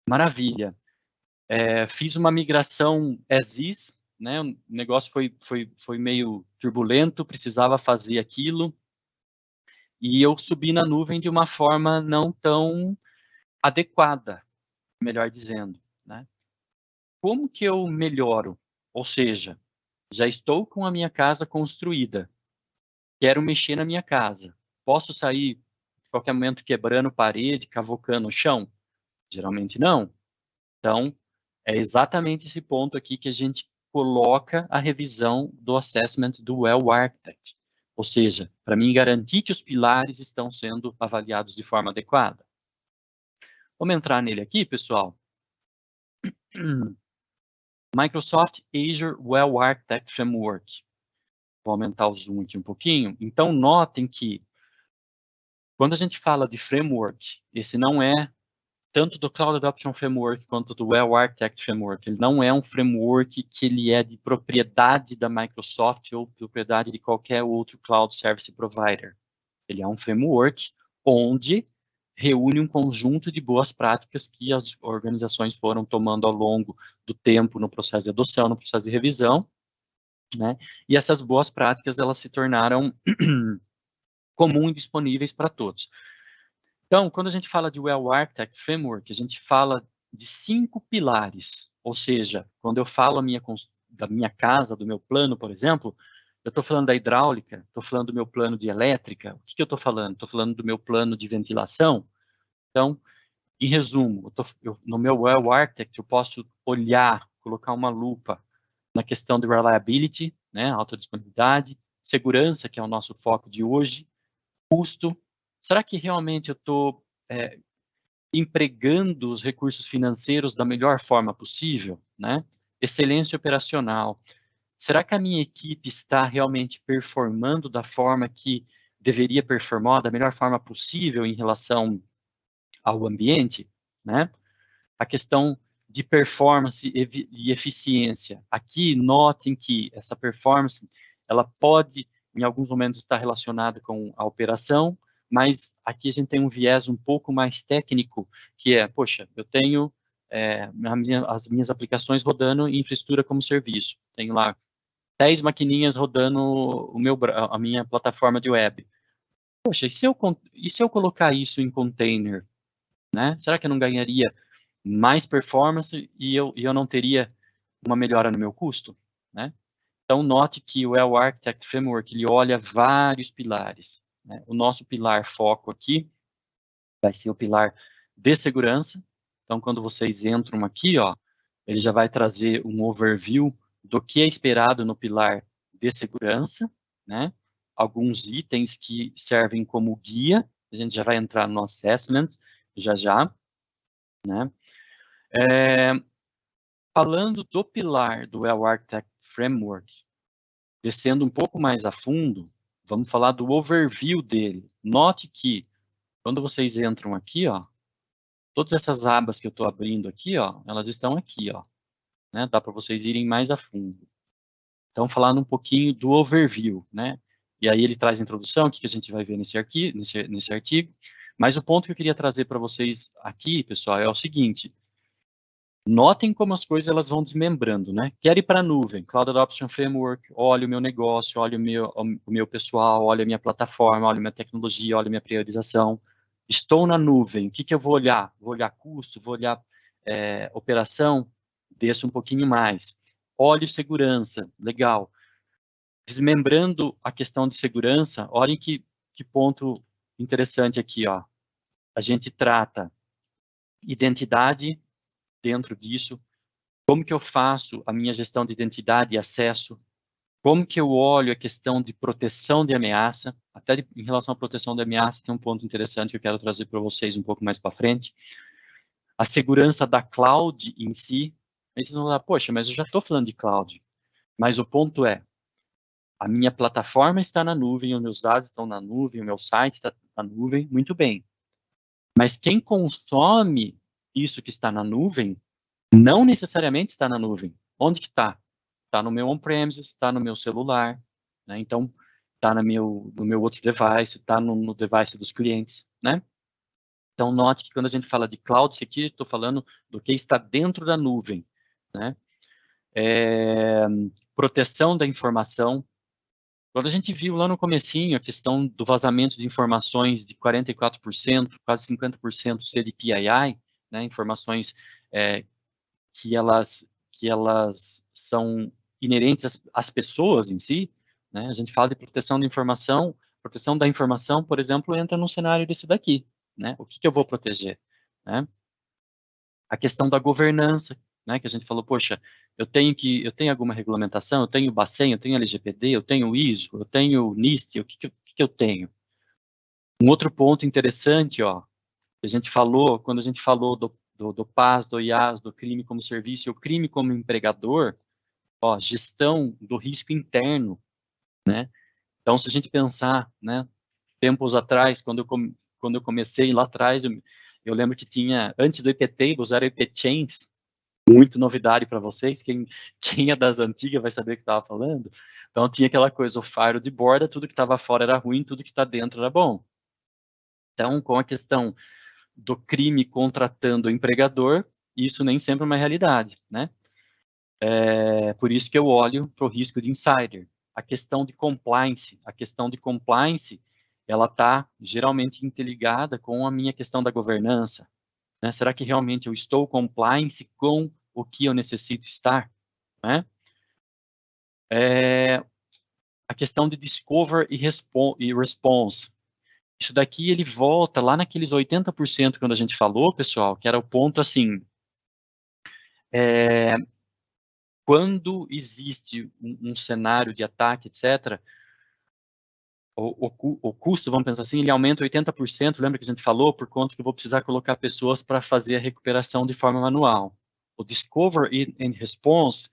Maravilha. Fiz uma migração as is, né? O negócio foi meio turbulento, precisava fazer aquilo. E eu subi na nuvem de uma forma não tão adequada, melhor dizendo, né? Como que eu melhoro? Ou seja, já estou com a minha casa construída. Quero mexer na minha casa. Posso sair a qualquer momento quebrando parede, cavocando o chão? Geralmente não. Então, é exatamente esse ponto aqui que a gente coloca a revisão do assessment do Well Architect. Ou seja, para mim garantir que os pilares estão sendo avaliados de forma adequada. Vamos entrar nele aqui, pessoal. Microsoft Azure Well Architect Framework. Vou aumentar o zoom aqui um pouquinho. Então, notem que quando a gente fala de framework, esse não é tanto do Cloud Adoption Framework quanto do Well Architect Framework. Ele não é um framework que ele é de propriedade da Microsoft ou propriedade de qualquer outro Cloud Service Provider. Ele é um framework onde reúne um conjunto de boas práticas que as organizações foram tomando ao longo do tempo no processo de adoção, no processo de revisão, né? E essas boas práticas, elas se tornaram comuns e disponíveis para todos. Então, quando a gente fala de Well Architect Framework, a gente fala de 5 pilares. Ou seja, quando eu falo da minha casa, do meu plano, por exemplo, eu estou falando da hidráulica, estou falando do meu plano de elétrica. O que eu estou falando? Estou falando do meu plano de ventilação. Então, em resumo, no meu Well Architect, eu posso olhar, colocar uma lupa na questão de reliability, né, alta disponibilidade, segurança, que é o nosso foco de hoje, custo. Será que realmente eu estou empregando os recursos financeiros da melhor forma possível, né? Excelência operacional. Será que a minha equipe está realmente performando da forma que deveria performar, da melhor forma possível em relação ao ambiente, né? A questão de performance e eficiência. Aqui, notem que essa performance, ela pode, em alguns momentos, estar relacionada com a operação, mas aqui a gente tem um viés um pouco mais técnico, que é, poxa, eu tenho as minhas aplicações rodando em infraestrutura como serviço. Tenho lá 10 maquininhas rodando a minha plataforma de web. Poxa, e se eu colocar isso em container, né? Será que eu não ganharia mais performance e eu não teria uma melhora no meu custo, né? Então, note que o Well Architect Framework, ele olha vários pilares, né? O nosso pilar foco aqui vai ser o pilar de segurança. Então, quando vocês entram aqui, ó, ele já vai trazer um overview do que é esperado no pilar de segurança, né? Alguns itens que servem como guia, a gente já vai entrar no assessment já, né? Falando do pilar do Well Architect Framework, descendo um pouco mais a fundo, vamos falar do overview dele. Note que, quando vocês entram aqui, ó, todas essas abas que eu estou abrindo aqui, ó, elas estão aqui, ó, né? Dá para vocês irem mais a fundo. Então, falando um pouquinho do overview, né? E aí ele traz a introdução, o que a gente vai ver nesse artigo. Mas o ponto que eu queria trazer para vocês aqui, pessoal, é o seguinte. Notem como as coisas elas vão desmembrando, né? Quero ir para a nuvem, Cloud Adoption Framework, olha o meu negócio, olha o meu pessoal, olha a minha plataforma, olha a minha tecnologia, olha a minha priorização. Estou na nuvem, o que eu vou olhar? Vou olhar custo, vou olhar operação, desço um pouquinho mais. Olhe segurança, legal. Desmembrando a questão de segurança, olhem que ponto interessante aqui, ó. A gente trata identidade dentro disso, como que eu faço a minha gestão de identidade e acesso, como que eu olho a questão de proteção de ameaça, até em relação à proteção de ameaça tem um ponto interessante que eu quero trazer para vocês um pouco mais para frente, a segurança da cloud em si. Aí vocês vão falar, poxa, mas eu já estou falando de cloud, mas o ponto é, a minha plataforma está na nuvem, os meus dados estão na nuvem, o meu site está na nuvem, muito bem. Mas quem consome isso que está na nuvem, não necessariamente está na nuvem. Onde que está? Está no meu on-premises, está no meu celular, né? Então, está no meu outro device, está no device dos clientes, né? Então, note que quando a gente fala de cloud security, estou falando do que está dentro da nuvem, né? Proteção da informação. Quando a gente viu lá no comecinho a questão do vazamento de informações de 44%, quase 50% ser de PII, né? Informações que elas são inerentes às pessoas em si, né? A gente fala de proteção da informação, por exemplo, entra num cenário desse daqui, né? O que eu vou proteger, né? A questão da governança, né? Que a gente falou, poxa, eu tenho alguma regulamentação, eu tenho Bacen, eu tenho LGPD, eu tenho ISO, eu tenho NIST, o que eu tenho? Um outro ponto interessante, ó, que a gente falou, quando a gente falou do PAS, do IaaS, do crime como serviço e o crime como empregador, ó, gestão do risco interno, né? Então, se a gente pensar, né, tempos atrás, quando eu comecei lá atrás, eu lembro que tinha, antes do IP Tables, era IP Chains, muito novidade para vocês, quem é das antigas vai saber o que estava falando. Então, tinha aquela coisa, o faro de borda, tudo que estava fora era ruim, tudo que está dentro era bom. Então, com a questão do crime contratando o empregador, isso nem sempre é uma realidade, né? Por isso que eu olho para o risco de insider. A questão de compliance, ela está geralmente interligada com a minha questão da governança, né? Será que realmente eu estou compliance com o que eu necessito estar, né? A questão de discover e response. Isso daqui ele volta lá naqueles 80% quando a gente falou, pessoal, que era o ponto assim, quando existe um cenário de ataque, etc., o custo, vamos pensar assim, ele aumenta 80%, lembra que a gente falou, por conta que eu vou precisar colocar pessoas para fazer a recuperação de forma manual. O Discover and Response,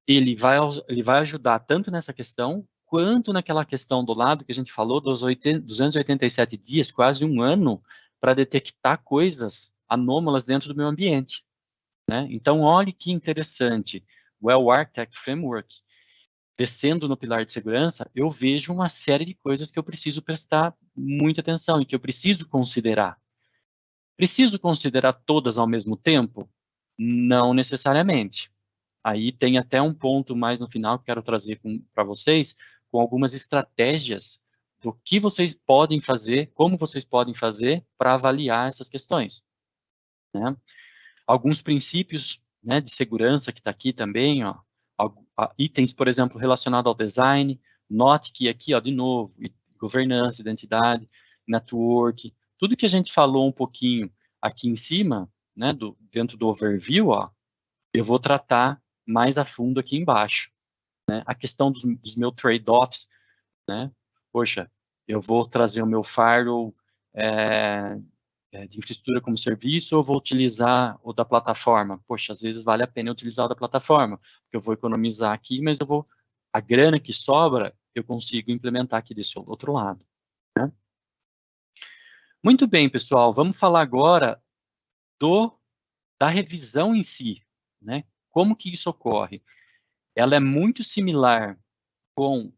ele vai ajudar tanto nessa questão, quanto naquela questão do lado que a gente falou, dos 287 dias, quase um ano, para detectar coisas anômalas dentro do meu ambiente, né? Então, olhe que interessante, o Well Architect Framework, descendo no pilar de segurança, eu vejo uma série de coisas que eu preciso prestar muita atenção e que eu preciso considerar. Preciso considerar todas ao mesmo tempo? Não necessariamente. Aí tem até um ponto mais no final que quero trazer para vocês, com algumas estratégias do que vocês podem fazer, como vocês podem fazer para avaliar essas questões, né? Alguns princípios né, de segurança que está aqui também, ó, itens, por exemplo, relacionados ao design. Note que aqui, ó, de novo, governança, identidade, network, tudo que a gente falou um pouquinho aqui em cima, né, dentro do overview, ó, eu vou tratar mais a fundo aqui embaixo, né? A questão dos meus trade-offs, né? Poxa, eu vou trazer o meu firewall de infraestrutura como serviço ou vou utilizar o da plataforma? Poxa, às vezes vale a pena utilizar o da plataforma, porque eu vou economizar aqui, mas a grana que sobra, eu consigo implementar aqui desse outro lado, né? Muito bem, pessoal, vamos falar agora da revisão em si, né? Como que isso ocorre? Ela é muito similar com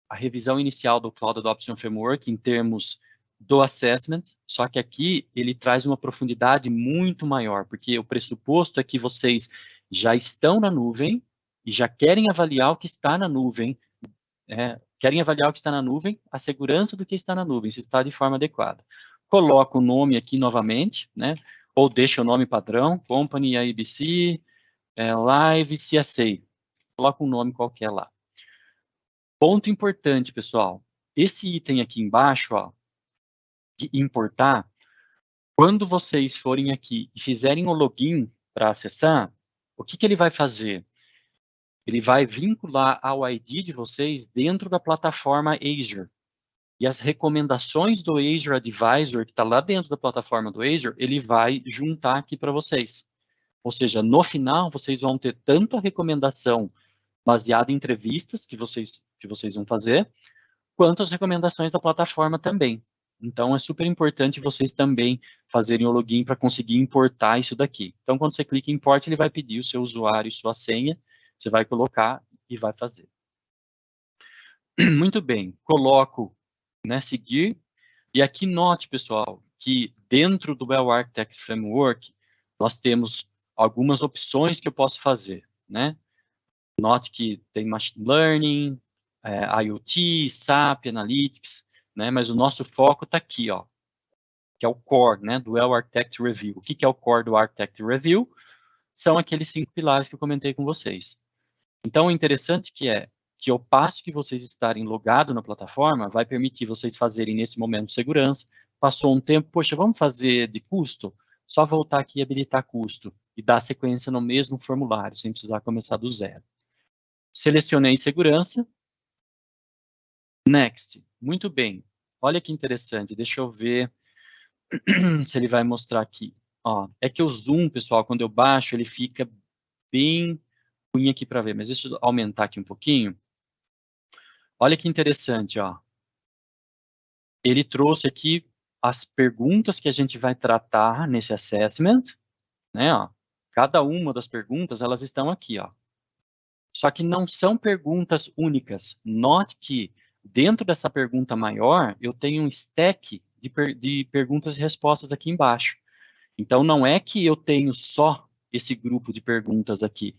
a revisão inicial do Cloud Adoption Framework em termos do assessment, só que aqui ele traz uma profundidade muito maior, porque o pressuposto é que vocês já estão na nuvem e já querem avaliar o que está na nuvem, querem avaliar o que está na nuvem, a segurança do que está na nuvem, se está de forma adequada. Coloca o nome aqui novamente, né? Ou deixa o nome padrão, Company, ABC, Live, CSA. Coloca um nome qualquer lá. Ponto importante, pessoal. Esse item aqui embaixo, ó, de importar, quando vocês forem aqui e fizerem o login para acessar, o que ele vai fazer? Ele vai vincular ao ID de vocês dentro da plataforma Azure. E as recomendações do Azure Advisor, que está lá dentro da plataforma do Azure, ele vai juntar aqui para vocês. Ou seja, no final, vocês vão ter tanto a recomendação baseada em entrevistas que vocês vão fazer, quanto as recomendações da plataforma também. Então, é super importante vocês também fazerem o login para conseguir importar isso daqui. Então, quando você clica em import, ele vai pedir o seu usuário e sua senha, você vai colocar e vai fazer. Muito bem, coloco, né, seguir, e aqui note, pessoal, que dentro do Well Architect Framework, nós temos algumas opções que eu posso fazer, né? Note que tem Machine Learning, IoT, SAP, Analytics, né? Mas o nosso foco está aqui, ó, que é o core, né, do Well Architect Review. O que é o core do Architect Review? São aqueles 5 pilares que eu comentei com vocês. Então, o interessante que ao passo que vocês estarem logados na plataforma, vai permitir vocês fazerem nesse momento segurança. Passou um tempo, poxa, vamos fazer de custo? Só voltar aqui e habilitar custo e dar sequência no mesmo formulário, sem precisar começar do zero. Selecionei segurança. Next. Muito bem. Olha que interessante. Deixa eu ver se ele vai mostrar aqui. Ó, é que o zoom, pessoal, quando eu baixo, ele fica bem ruim aqui para ver. Mas deixa eu aumentar aqui um pouquinho. Olha que interessante, ó. Ele trouxe aqui as perguntas que a gente vai tratar nesse assessment, né, ó. Cada uma das perguntas, elas estão aqui, ó. Só que não são perguntas únicas. Note que dentro dessa pergunta maior, eu tenho um stack de perguntas e respostas aqui embaixo. Então, não é que eu tenho só esse grupo de perguntas aqui.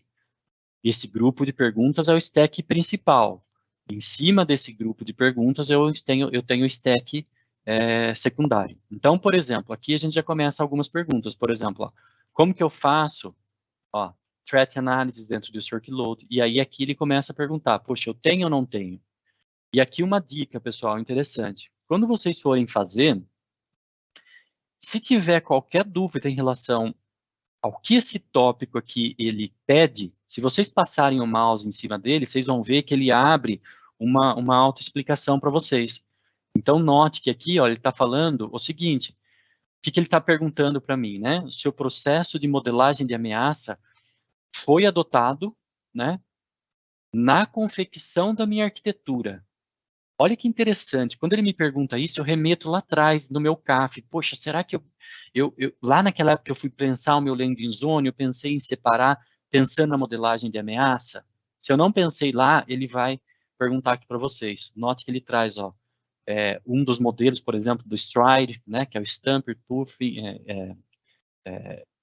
Esse grupo de perguntas é o stack principal. Em cima desse grupo de perguntas, eu tenho o stack secundário. Então, por exemplo, aqui a gente já começa algumas perguntas. Por exemplo, ó, como que eu faço threat analysis dentro do workload? E aí aqui ele começa a perguntar, poxa, eu tenho ou não tenho? E aqui uma dica, pessoal, interessante. Quando vocês forem fazer, se tiver qualquer dúvida em relação ao que esse tópico aqui ele pede, se vocês passarem o mouse em cima dele, vocês vão ver que ele abre uma autoexplicação para vocês. Então, note que aqui, ó, ele está falando o seguinte, o que ele está perguntando para mim, né? Se o processo de modelagem de ameaça foi adotado, né, na confecção da minha arquitetura. Olha que interessante, quando ele me pergunta isso, eu remeto lá atrás no meu CAF. Poxa, será que lá naquela época que eu fui pensar o meu landing zone, eu pensei em separar, pensando na modelagem de ameaça? Se eu não pensei lá, ele vai perguntar aqui para vocês. Note que ele traz, ó, um dos modelos, por exemplo, do STRIDE, né, que é o Stamper,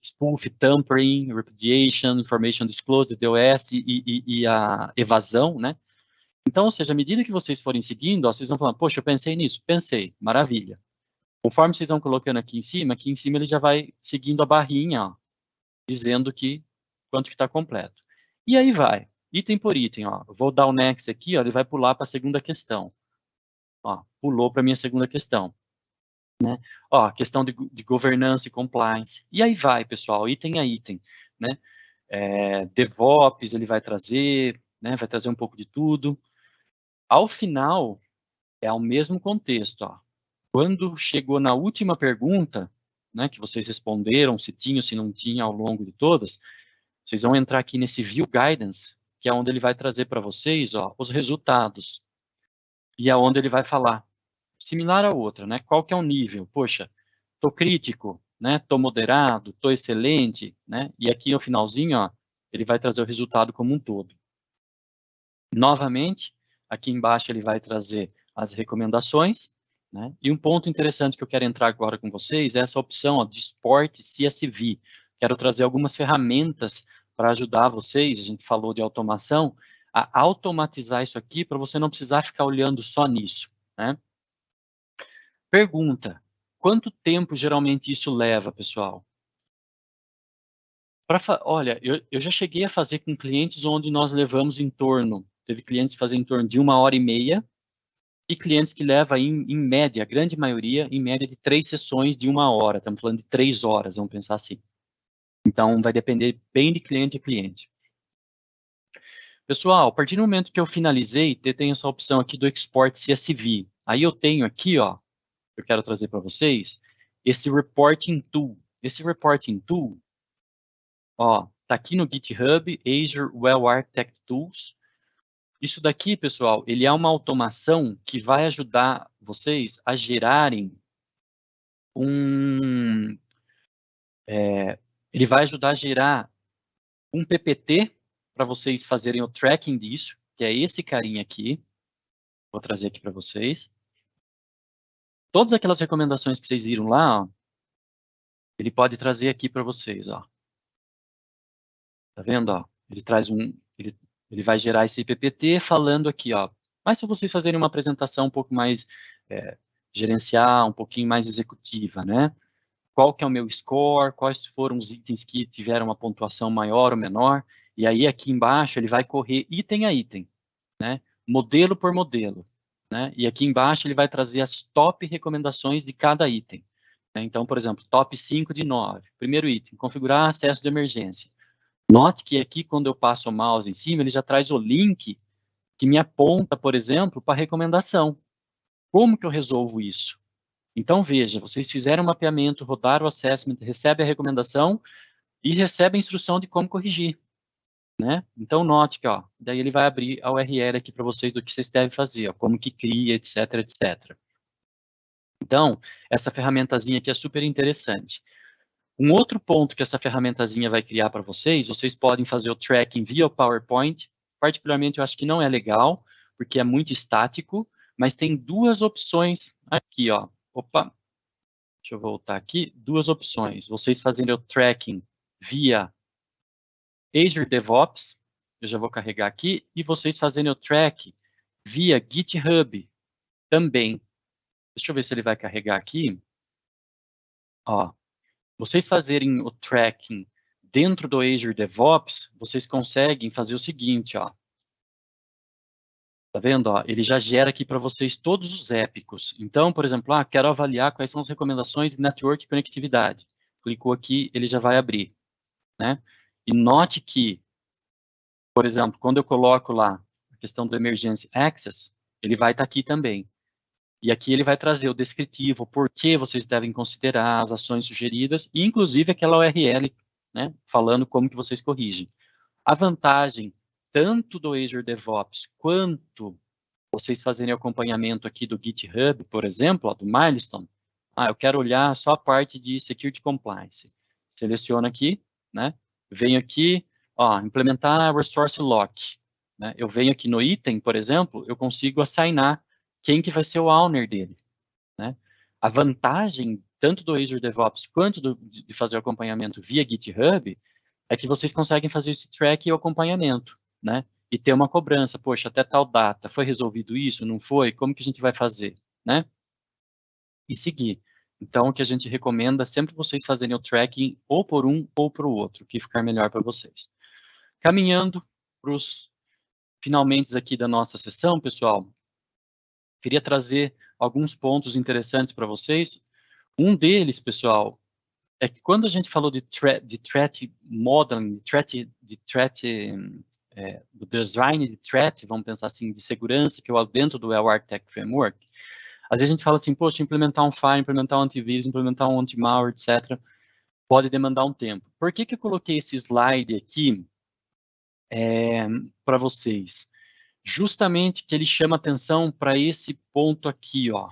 Spoof, Tampering, Repudiation, Information Disclosure, DOS e a evasão, né? Então, ou seja, à medida que vocês forem seguindo, ó, vocês vão falando, poxa, eu pensei nisso, pensei, maravilha. Conforme vocês vão colocando aqui em cima ele já vai seguindo a barrinha, ó, dizendo que quanto que está completo. E aí vai, item por item, ó. Eu vou dar o next aqui, ó, ele vai pular para a segunda questão. Ó, pulou para a minha segunda questão. Né? Ó, questão de governança e compliance. E aí vai, pessoal, item a item. Né? DevOps ele vai trazer, né? Vai trazer um pouco de tudo. Ao final, é o mesmo contexto. Ó. Quando chegou na última pergunta, né, que vocês responderam, se tinha ou se não tinha ao longo de todas, vocês vão entrar aqui nesse View Guidance, que é onde ele vai trazer para vocês, ó, os resultados. E é onde ele vai falar, similar a outra, né? Qual que é o nível? Poxa, tô crítico, né? Tô moderado, tô excelente, né? E aqui no finalzinho, ó, ele vai trazer o resultado como um todo. Novamente, aqui embaixo ele vai trazer as recomendações, né? E um ponto interessante que eu quero entrar agora com vocês é essa opção ó, de Sport CSV. Quero trazer algumas ferramentas para ajudar vocês, a gente falou de automação, a automatizar isso aqui para você não precisar ficar olhando só nisso, né? Pergunta, quanto tempo geralmente isso leva, pessoal? Olha, eu já cheguei a fazer com clientes onde nós levamos em torno, teve clientes que fazem em torno de 1h30, e clientes que levam em média, a grande maioria, em média de 3 sessões de 1 hora, estamos falando de 3 horas, vamos pensar assim. Então, vai depender bem de cliente a cliente. Pessoal, a partir do momento que eu finalizei, tem essa opção aqui do Export CSV. Aí eu tenho aqui, ó, eu quero trazer para vocês, esse Reporting Tool. Esse Reporting Tool, ó, tá aqui no GitHub, Azure Well Architect Tools. Isso daqui, pessoal, ele é uma automação que vai ajudar vocês a gerarem ele vai ajudar a gerar um PPT para vocês fazerem o tracking disso, que é esse carinha aqui. Vou trazer aqui para vocês. Todas aquelas recomendações que vocês viram lá, ó, ele pode trazer aqui para vocês, ó. Tá vendo, ó? Ele traz ele vai gerar esse PPT falando aqui, ó. Mas se vocês fazerem uma apresentação um pouco mais gerencial, um pouquinho mais executiva, né? Qual que é o meu score, quais foram os itens que tiveram uma pontuação maior ou menor, e aí aqui embaixo ele vai correr item a item, né? Modelo por modelo, né? E aqui embaixo ele vai trazer as top recomendações de cada item. Né? Então, por exemplo, top 5 de 9. Primeiro item, configurar acesso de emergência. Note que aqui, quando eu passo o mouse em cima, ele já traz o link que me aponta, por exemplo, para a recomendação. Como que eu resolvo isso? Então, veja, vocês fizeram o mapeamento, rodaram o assessment, recebem a recomendação e recebem a instrução de como corrigir. Né? Então, note que, ó, daí ele vai abrir a URL aqui para vocês do que vocês devem fazer, ó, como que cria, etc, etc. Então, essa ferramentazinha aqui é super interessante. Um outro ponto que essa ferramentazinha vai criar para vocês podem fazer o tracking via o PowerPoint. Particularmente, eu acho que não é legal, porque é muito estático, mas tem duas opções aqui, ó. Opa, deixa eu voltar aqui. Duas opções. Vocês fazerem o tracking via Azure DevOps, eu já vou carregar aqui, e vocês fazerem o track via GitHub também. Deixa eu ver se ele vai carregar aqui. Ó, vocês fazerem o tracking dentro do Azure DevOps, vocês conseguem fazer o seguinte, ó. Tá vendo? Ó? Ele já gera aqui para vocês todos os épicos. Então, por exemplo, quero avaliar quais são as recomendações de network e conectividade. Clicou aqui, ele já vai abrir. Né? E note que, por exemplo, quando eu coloco lá a questão do Emergency Access, ele vai estar aqui também. E aqui ele vai trazer o descritivo, por que vocês devem considerar as ações sugeridas, e inclusive aquela URL, né, falando como que vocês corrigem. A vantagem, tanto do Azure DevOps, quanto vocês fazerem acompanhamento aqui do GitHub, por exemplo, ó, do Milestone, eu quero olhar só a parte de Security Compliance. Seleciono aqui, né, venho aqui, ó, implementar Resource Lock. Né, eu venho aqui no item, por exemplo, eu consigo assignar quem que vai ser o owner dele. Né? A vantagem, tanto do Azure DevOps quanto de fazer o acompanhamento via GitHub, é que vocês conseguem fazer esse track e o acompanhamento, né? E ter uma cobrança, poxa, até tal data, foi resolvido isso, não foi? Como que a gente vai fazer, né? E seguir. Então, o que a gente recomenda é sempre vocês fazerem o tracking ou por um ou para o outro, que ficar melhor para vocês. Caminhando para os finalmente aqui da nossa sessão, pessoal, queria trazer alguns pontos interessantes para vocês. Um deles, pessoal, é que quando a gente falou de threat modeling, do design de threat, vamos pensar assim, de segurança, que é dentro do WebArchitect Framework, às vezes a gente fala assim, poxa, implementar um firewall, implementar um antivírus, implementar um anti-malware, etc., pode demandar um tempo. Por que eu coloquei esse slide aqui para vocês? Justamente que ele chama atenção para esse ponto aqui, ó.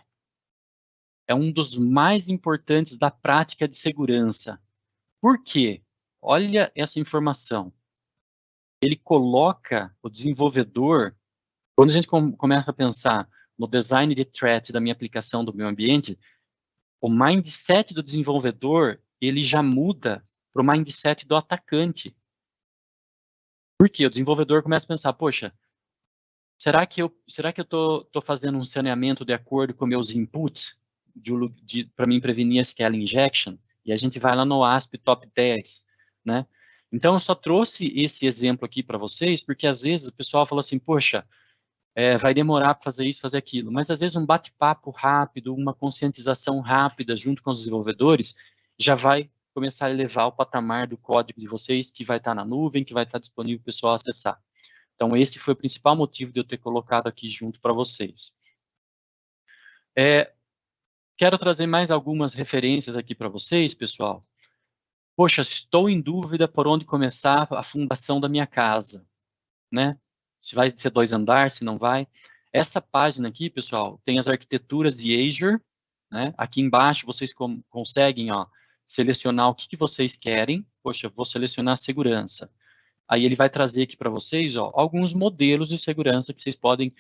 É um dos mais importantes da prática de segurança. Por quê? Olha essa informação. Ele coloca o desenvolvedor, quando a gente começa a pensar no design de threat da minha aplicação do meu ambiente, o mindset do desenvolvedor, ele já muda para o mindset do atacante. Por quê? O desenvolvedor começa a pensar, poxa, será que eu estou fazendo um saneamento de acordo com meus inputs para mim prevenir SQL injection? E a gente vai lá no ASP Top 10, né? Então, eu só trouxe esse exemplo aqui para vocês, porque às vezes o pessoal fala assim, poxa, vai demorar para fazer isso, fazer aquilo. Mas às vezes um bate-papo rápido, uma conscientização rápida junto com os desenvolvedores, já vai começar a elevar o patamar do código de vocês, que vai estar na nuvem, que vai estar disponível para o pessoal acessar. Então, esse foi o principal motivo de eu ter colocado aqui junto para vocês. Quero trazer mais algumas referências aqui para vocês, pessoal. Poxa, estou em dúvida por onde começar a fundação da minha casa, né? Se vai ser 2 andares, se não vai. Essa página aqui, pessoal, tem as arquiteturas de Azure, né? Aqui embaixo vocês conseguem, ó, selecionar o que vocês querem. Poxa, eu vou selecionar segurança. Aí ele vai trazer aqui para vocês, ó, alguns modelos de segurança que vocês podem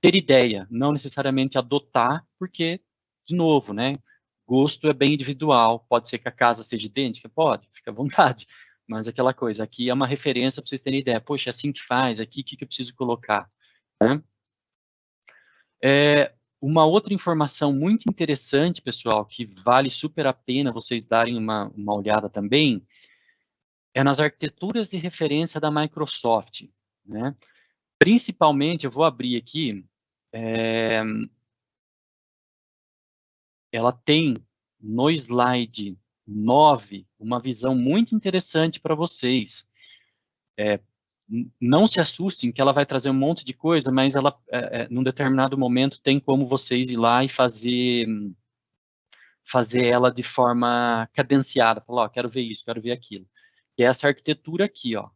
ter ideia, não necessariamente adotar, porque, de novo, né, gosto é bem individual, pode ser que a casa seja idêntica, pode, fica à vontade, mas aquela coisa, aqui é uma referência para vocês terem ideia, poxa, é assim que faz, aqui o que eu preciso colocar, né? Uma outra informação muito interessante, pessoal, que vale super a pena vocês darem uma olhada também, é nas arquiteturas de referência da Microsoft, né? Principalmente, eu vou abrir aqui, ela tem no slide 9 uma visão muito interessante para vocês. Não se assustem que ela vai trazer um monte de coisa, mas ela, num determinado momento, tem como vocês ir lá e fazer ela de forma cadenciada. Falar, ó, quero ver isso, quero ver aquilo. Que é essa arquitetura aqui, ó.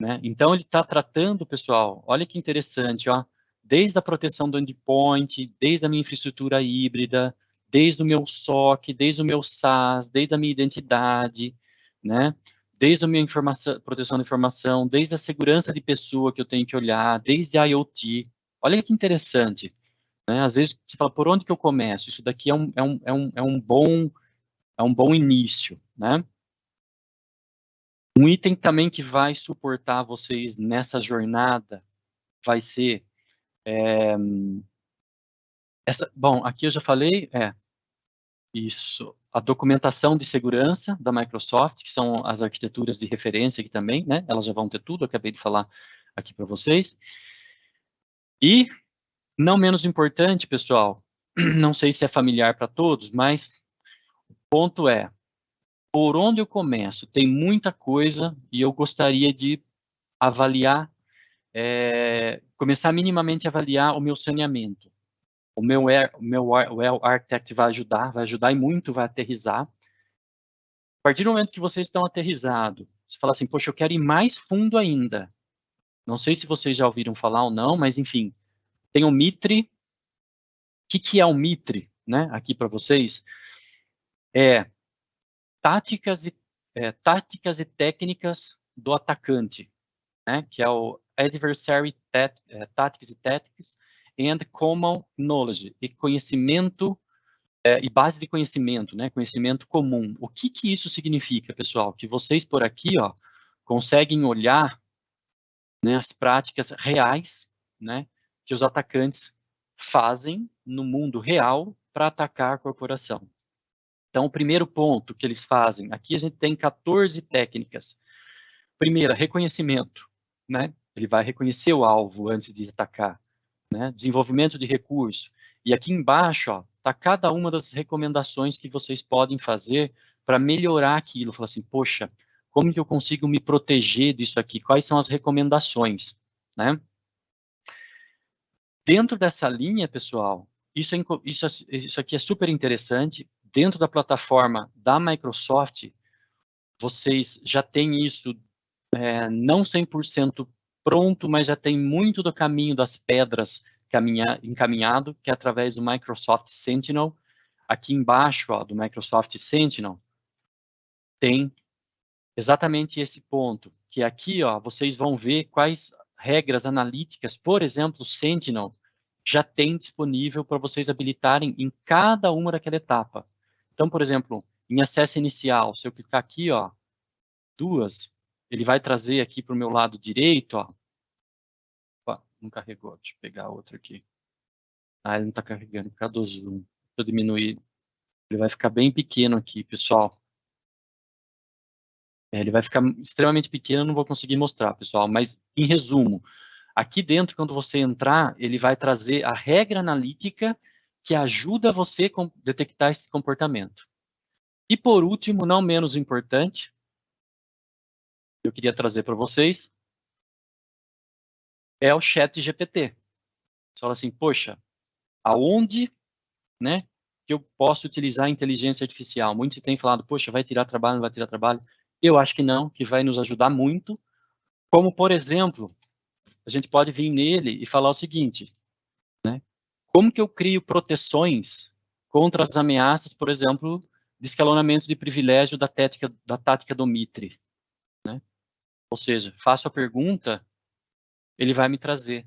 Né? Então, ele está tratando, pessoal, olha que interessante, ó, desde a proteção do endpoint, desde a minha infraestrutura híbrida, desde o meu SOC, desde o meu SaaS, desde a minha identidade, né? Desde a minha proteção da informação, desde a segurança de pessoa que eu tenho que olhar, desde a IoT. Olha que interessante. Né? Às vezes você fala, por onde que eu começo? Isso daqui é um bom início, né? Um item também que vai suportar vocês nessa jornada vai ser bom, aqui eu já falei, isso, a documentação de segurança da Microsoft, que são as arquiteturas de referência aqui também, né? Elas já vão ter tudo, eu acabei de falar aqui para vocês. E, não menos importante, pessoal, não sei se é familiar para todos, mas o ponto é, por onde eu começo? Tem muita coisa e eu gostaria de avaliar, começar minimamente a avaliar o meu saneamento. O meu WebArchitect vai ajudar e muito, vai aterrizar. A partir do momento que vocês estão aterrizados, você fala assim, poxa, eu quero ir mais fundo ainda. Não sei se vocês já ouviram falar ou não, mas enfim, tem o Mitre. O que é o Mitre, né? Aqui para vocês. Táticas e técnicas do atacante, né? Que é o Adversary Tactics e Tactics and Common Knowledge, e conhecimento e base de conhecimento, né? Conhecimento comum. O que isso significa, pessoal? Que vocês por aqui, ó, conseguem olhar, né, as práticas reais, né, que os atacantes fazem no mundo real para atacar a corporação. Então, o primeiro ponto que eles fazem, aqui a gente tem 14 técnicas. Primeira, reconhecimento, né? Ele vai reconhecer o alvo antes de atacar, né? Desenvolvimento de recurso. E aqui embaixo, ó, tá cada uma das recomendações que vocês podem fazer para melhorar aquilo. Falar assim, poxa, como que eu consigo me proteger disso aqui? Quais são as recomendações, né? Dentro dessa linha, pessoal, isso aqui é super interessante. Dentro da plataforma da Microsoft, vocês já têm isso não 100% pronto, mas já tem muito do caminho das pedras encaminhado, que é através do Microsoft Sentinel. Aqui embaixo, ó, do Microsoft Sentinel, tem exatamente esse ponto, que aqui, ó, vocês vão ver quais regras analíticas, por exemplo, o Sentinel já tem disponível para vocês habilitarem em cada uma daquela etapa. Então, por exemplo, em acesso inicial, se eu clicar aqui, ó, duas, ele vai trazer aqui para o meu lado direito, ó. Opa, não carregou, deixa eu pegar outro aqui. Ah, ele não está carregando, por causa do zoom. Deixa eu diminuir. Ele vai ficar bem pequeno aqui, pessoal. Ele vai ficar extremamente pequeno, eu não vou conseguir mostrar, pessoal. Mas, em resumo, aqui dentro, quando você entrar, ele vai trazer a regra analítica que ajuda você a detectar esse comportamento. E, por último, não menos importante, eu queria trazer para vocês, é o chat GPT. Você fala assim, poxa, aonde, né, que eu posso utilizar a inteligência artificial? Muitos têm falado, poxa, vai tirar trabalho, não vai tirar trabalho? Eu acho que não, que vai nos ajudar muito. Como, por exemplo, a gente pode vir nele e falar o seguinte, né, como que eu crio proteções contra as ameaças, por exemplo, de escalonamento de privilégio da tática do Mitre, né? Ou seja, faço a pergunta, ele vai me trazer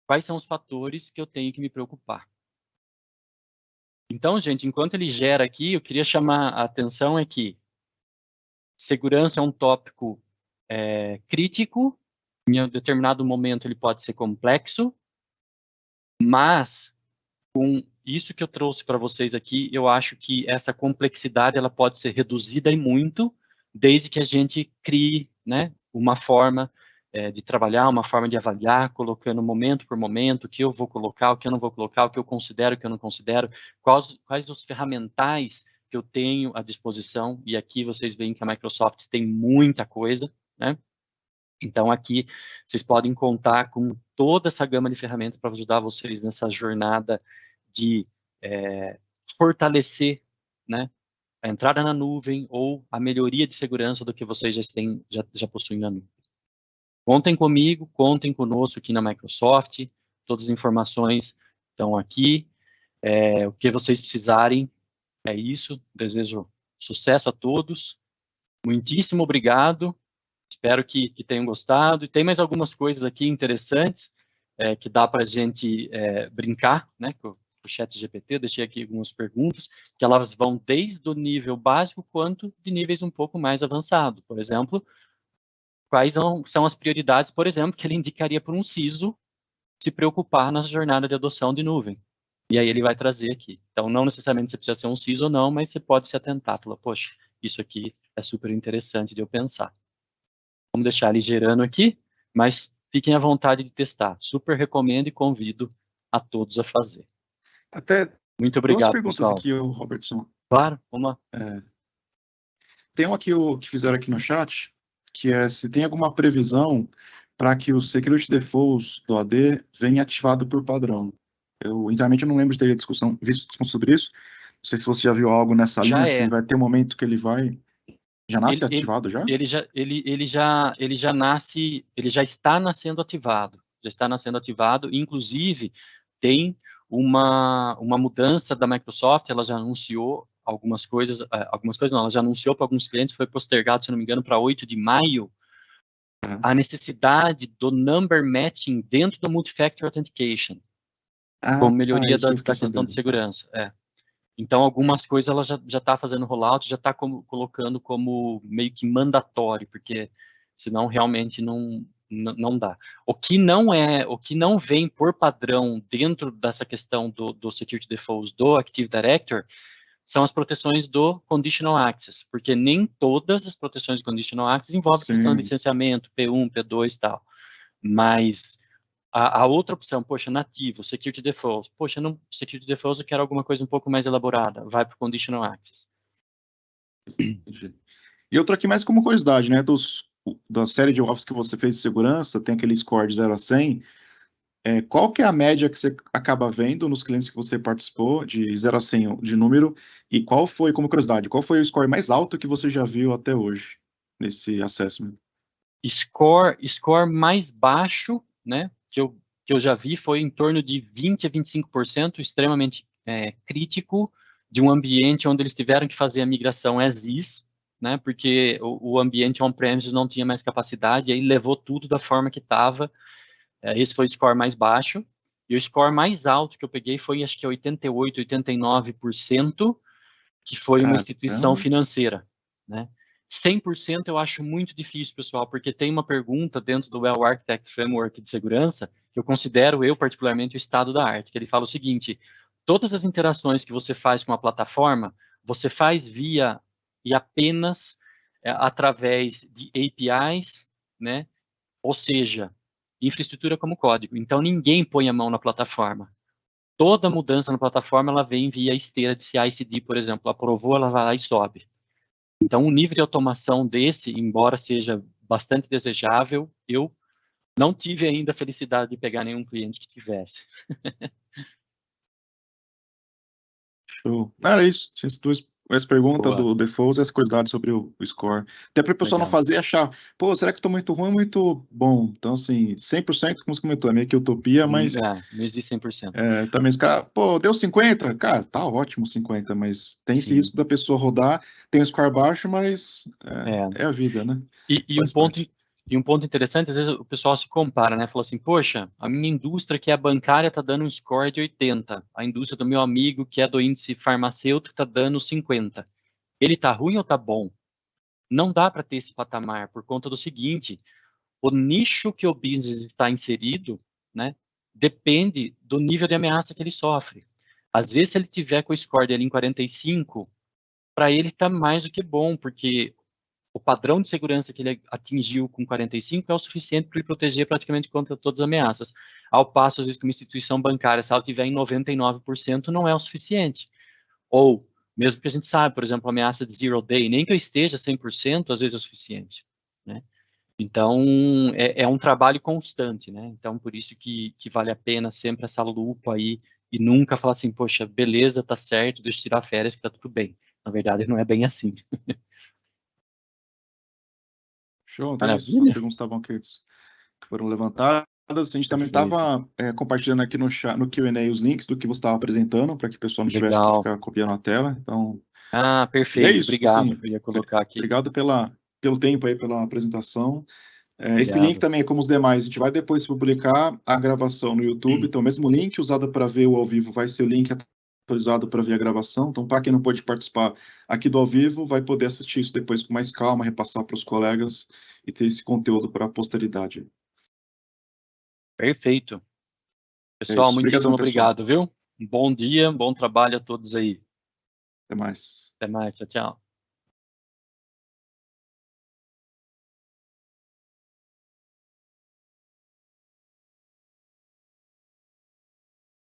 quais são os fatores que eu tenho que me preocupar. Então, gente, enquanto ele gera aqui, eu queria chamar a atenção é que segurança é um tópico crítico, em um determinado momento ele pode ser complexo, mas com isso que eu trouxe para vocês aqui, eu acho que essa complexidade ela pode ser reduzida e muito, desde que a gente crie, né, uma forma de trabalhar, uma forma de avaliar, colocando momento por momento, o que eu vou colocar, o que eu não vou colocar, o que eu considero, o que eu não considero, quais os ferramentais que eu tenho à disposição, e aqui vocês veem que a Microsoft tem muita coisa, né? Então, aqui, vocês podem contar com toda essa gama de ferramentas para ajudar vocês nessa jornada de fortalecer, né, a entrada na nuvem ou a melhoria de segurança do que vocês já possuem na nuvem. Contem comigo, contem conosco aqui na Microsoft, todas as informações estão aqui, o que vocês precisarem, é isso, desejo sucesso a todos, muitíssimo obrigado, espero que tenham gostado, e tem mais algumas coisas aqui interessantes, que dá para a gente brincar, né, com o chat GPT, deixei aqui algumas perguntas, que elas vão desde o nível básico quanto de níveis um pouco mais avançados. Por exemplo, quais são as prioridades, por exemplo, que ele indicaria para um CISO se preocupar na jornada de adoção de nuvem. E aí ele vai trazer aqui. Então, não necessariamente você precisa ser um CISO ou não, mas você pode se atentar, falar, poxa, isso aqui é super interessante de eu pensar. Vamos deixar ele gerando aqui, mas fiquem à vontade de testar. Super recomendo e convido a todos a fazer. Até Muito duas obrigado, perguntas pessoal. aqui, Robertson. Claro, vamos lá. Tem um aqui que fizeram aqui no chat, que é se tem alguma previsão para que o Security Defaults do AD venha ativado por padrão. Eu, internamente, eu não lembro de ter visto discussão sobre isso. Não sei se você já viu algo nessa linha, se vai ter um momento que ele vai... Já nasce ativado já? Ele já nasce, ele já está nascendo ativado. Já está nascendo ativado, inclusive tem uma mudança da Microsoft, ela já anunciou algumas coisas não, ela já anunciou para alguns clientes, foi postergado, se não me engano, para 8 de maio, a necessidade do number matching dentro do multi-factor authentication, como melhoria da questão de segurança. Então, algumas coisas ela já está fazendo rollout, já está colocando como meio que mandatório, porque senão realmente não dá. O que não vem por padrão dentro dessa questão do Security Defaults do Active Directory são as proteções do Conditional Access, porque nem todas as proteções de Conditional Access envolvem questão de licenciamento, P1, P2 e tal. Mas a outra opção, poxa, nativo, Security Defaults, poxa, no Security Defaults eu quero alguma coisa um pouco mais elaborada, vai para o Conditional Access. Entendi. E outro aqui mais como curiosidade, né, da série de Office que você fez de segurança, tem aquele score de 0 a 100, qual que é a média que você acaba vendo nos clientes que você participou, de 0 a 100 de número, e qual foi, como curiosidade, qual foi o score mais alto que você já viu até hoje, nesse assessment? Score mais baixo, né, que eu já vi foi em torno de 20 a 25%, extremamente crítico, de um ambiente onde eles tiveram que fazer a migração as is, né, porque o ambiente on-premises não tinha mais capacidade, e aí levou tudo da forma que estava. Esse foi o score mais baixo. E o score mais alto que eu peguei foi, acho que 88, 89%, que foi uma instituição financeira, né? 100% eu acho muito difícil, pessoal, porque tem uma pergunta dentro do Well Architect Framework de segurança, que eu considero, particularmente, o estado da arte, que ele fala o seguinte: todas as interações que você faz com a plataforma, você faz via e apenas através de APIs, né? Ou seja, infraestrutura como código. Então, ninguém põe a mão na plataforma. Toda mudança na plataforma, ela vem via esteira de CI/CD, por exemplo. Aprovou, ela vai lá e sobe. Então, um nível de automação desse, embora seja bastante desejável, eu não tive ainda a felicidade de pegar nenhum cliente que tivesse. Show. Era isso. Tinha essa pergunta Boa. do default e essa curiosidade sobre o score. Até para o pessoal não fazer achar, pô, será que eu tô muito ruim ou muito bom? Então, assim, 100%, como você comentou, é meio que utopia, mas Não existe 100%. também os caras, pô, deu 50? Cara, tá ótimo 50, mas tem esse Sim. risco da pessoa rodar, tem o score baixo, mas é a vida, né? E um ponto interessante, às vezes o pessoal se compara, né? Fala assim, poxa, a minha indústria que é bancária está dando um score de 80. A indústria do meu amigo que é do índice farmacêutico está dando 50. Ele está ruim ou está bom? Não dá para ter esse patamar por conta do seguinte: o nicho que o business está inserido, né, depende do nível de ameaça que ele sofre. Às vezes, se ele tiver com o score dele em 45, para ele está mais do que bom, porque o padrão de segurança que ele atingiu com 45 é o suficiente para ele proteger praticamente contra todas as ameaças. Ao passo, às vezes, que uma instituição bancária, se ela tiver em 99%, não é o suficiente. Ou, mesmo que a gente sabe, por exemplo, a ameaça de zero day, nem que eu esteja 100%, às vezes é o suficiente, né? Então, é um trabalho constante, né? Então, por isso que vale a pena sempre essa lupa aí e nunca falar assim, poxa, beleza, tá certo, deixa eu tirar férias que tá tudo bem. Na verdade, não é bem assim. Show, então é isso. As Maravilha. perguntas estavam aqui que foram levantadas. A gente também estava compartilhando aqui no chat, no Q&A os links do que você estava apresentando, para que o pessoal não tivesse que ficar copiando a tela. Então, Perfeito. isso. Obrigado. Assim, Eu ia colocar aqui. obrigado pelo tempo aí, pela apresentação. Esse Obrigado. link também é como os demais. A gente vai depois publicar a gravação no YouTube. Então, o mesmo link usado para ver o ao vivo vai ser o link atualizado para ver a gravação. Então, para quem não pôde participar aqui do ao vivo, vai poder assistir isso depois com mais calma, repassar para os colegas e ter esse conteúdo para a posteridade. Perfeito. Pessoal, muitíssimo obrigado, viu? Um bom dia, bom trabalho a todos aí. Até mais. Até mais. Tchau, tchau.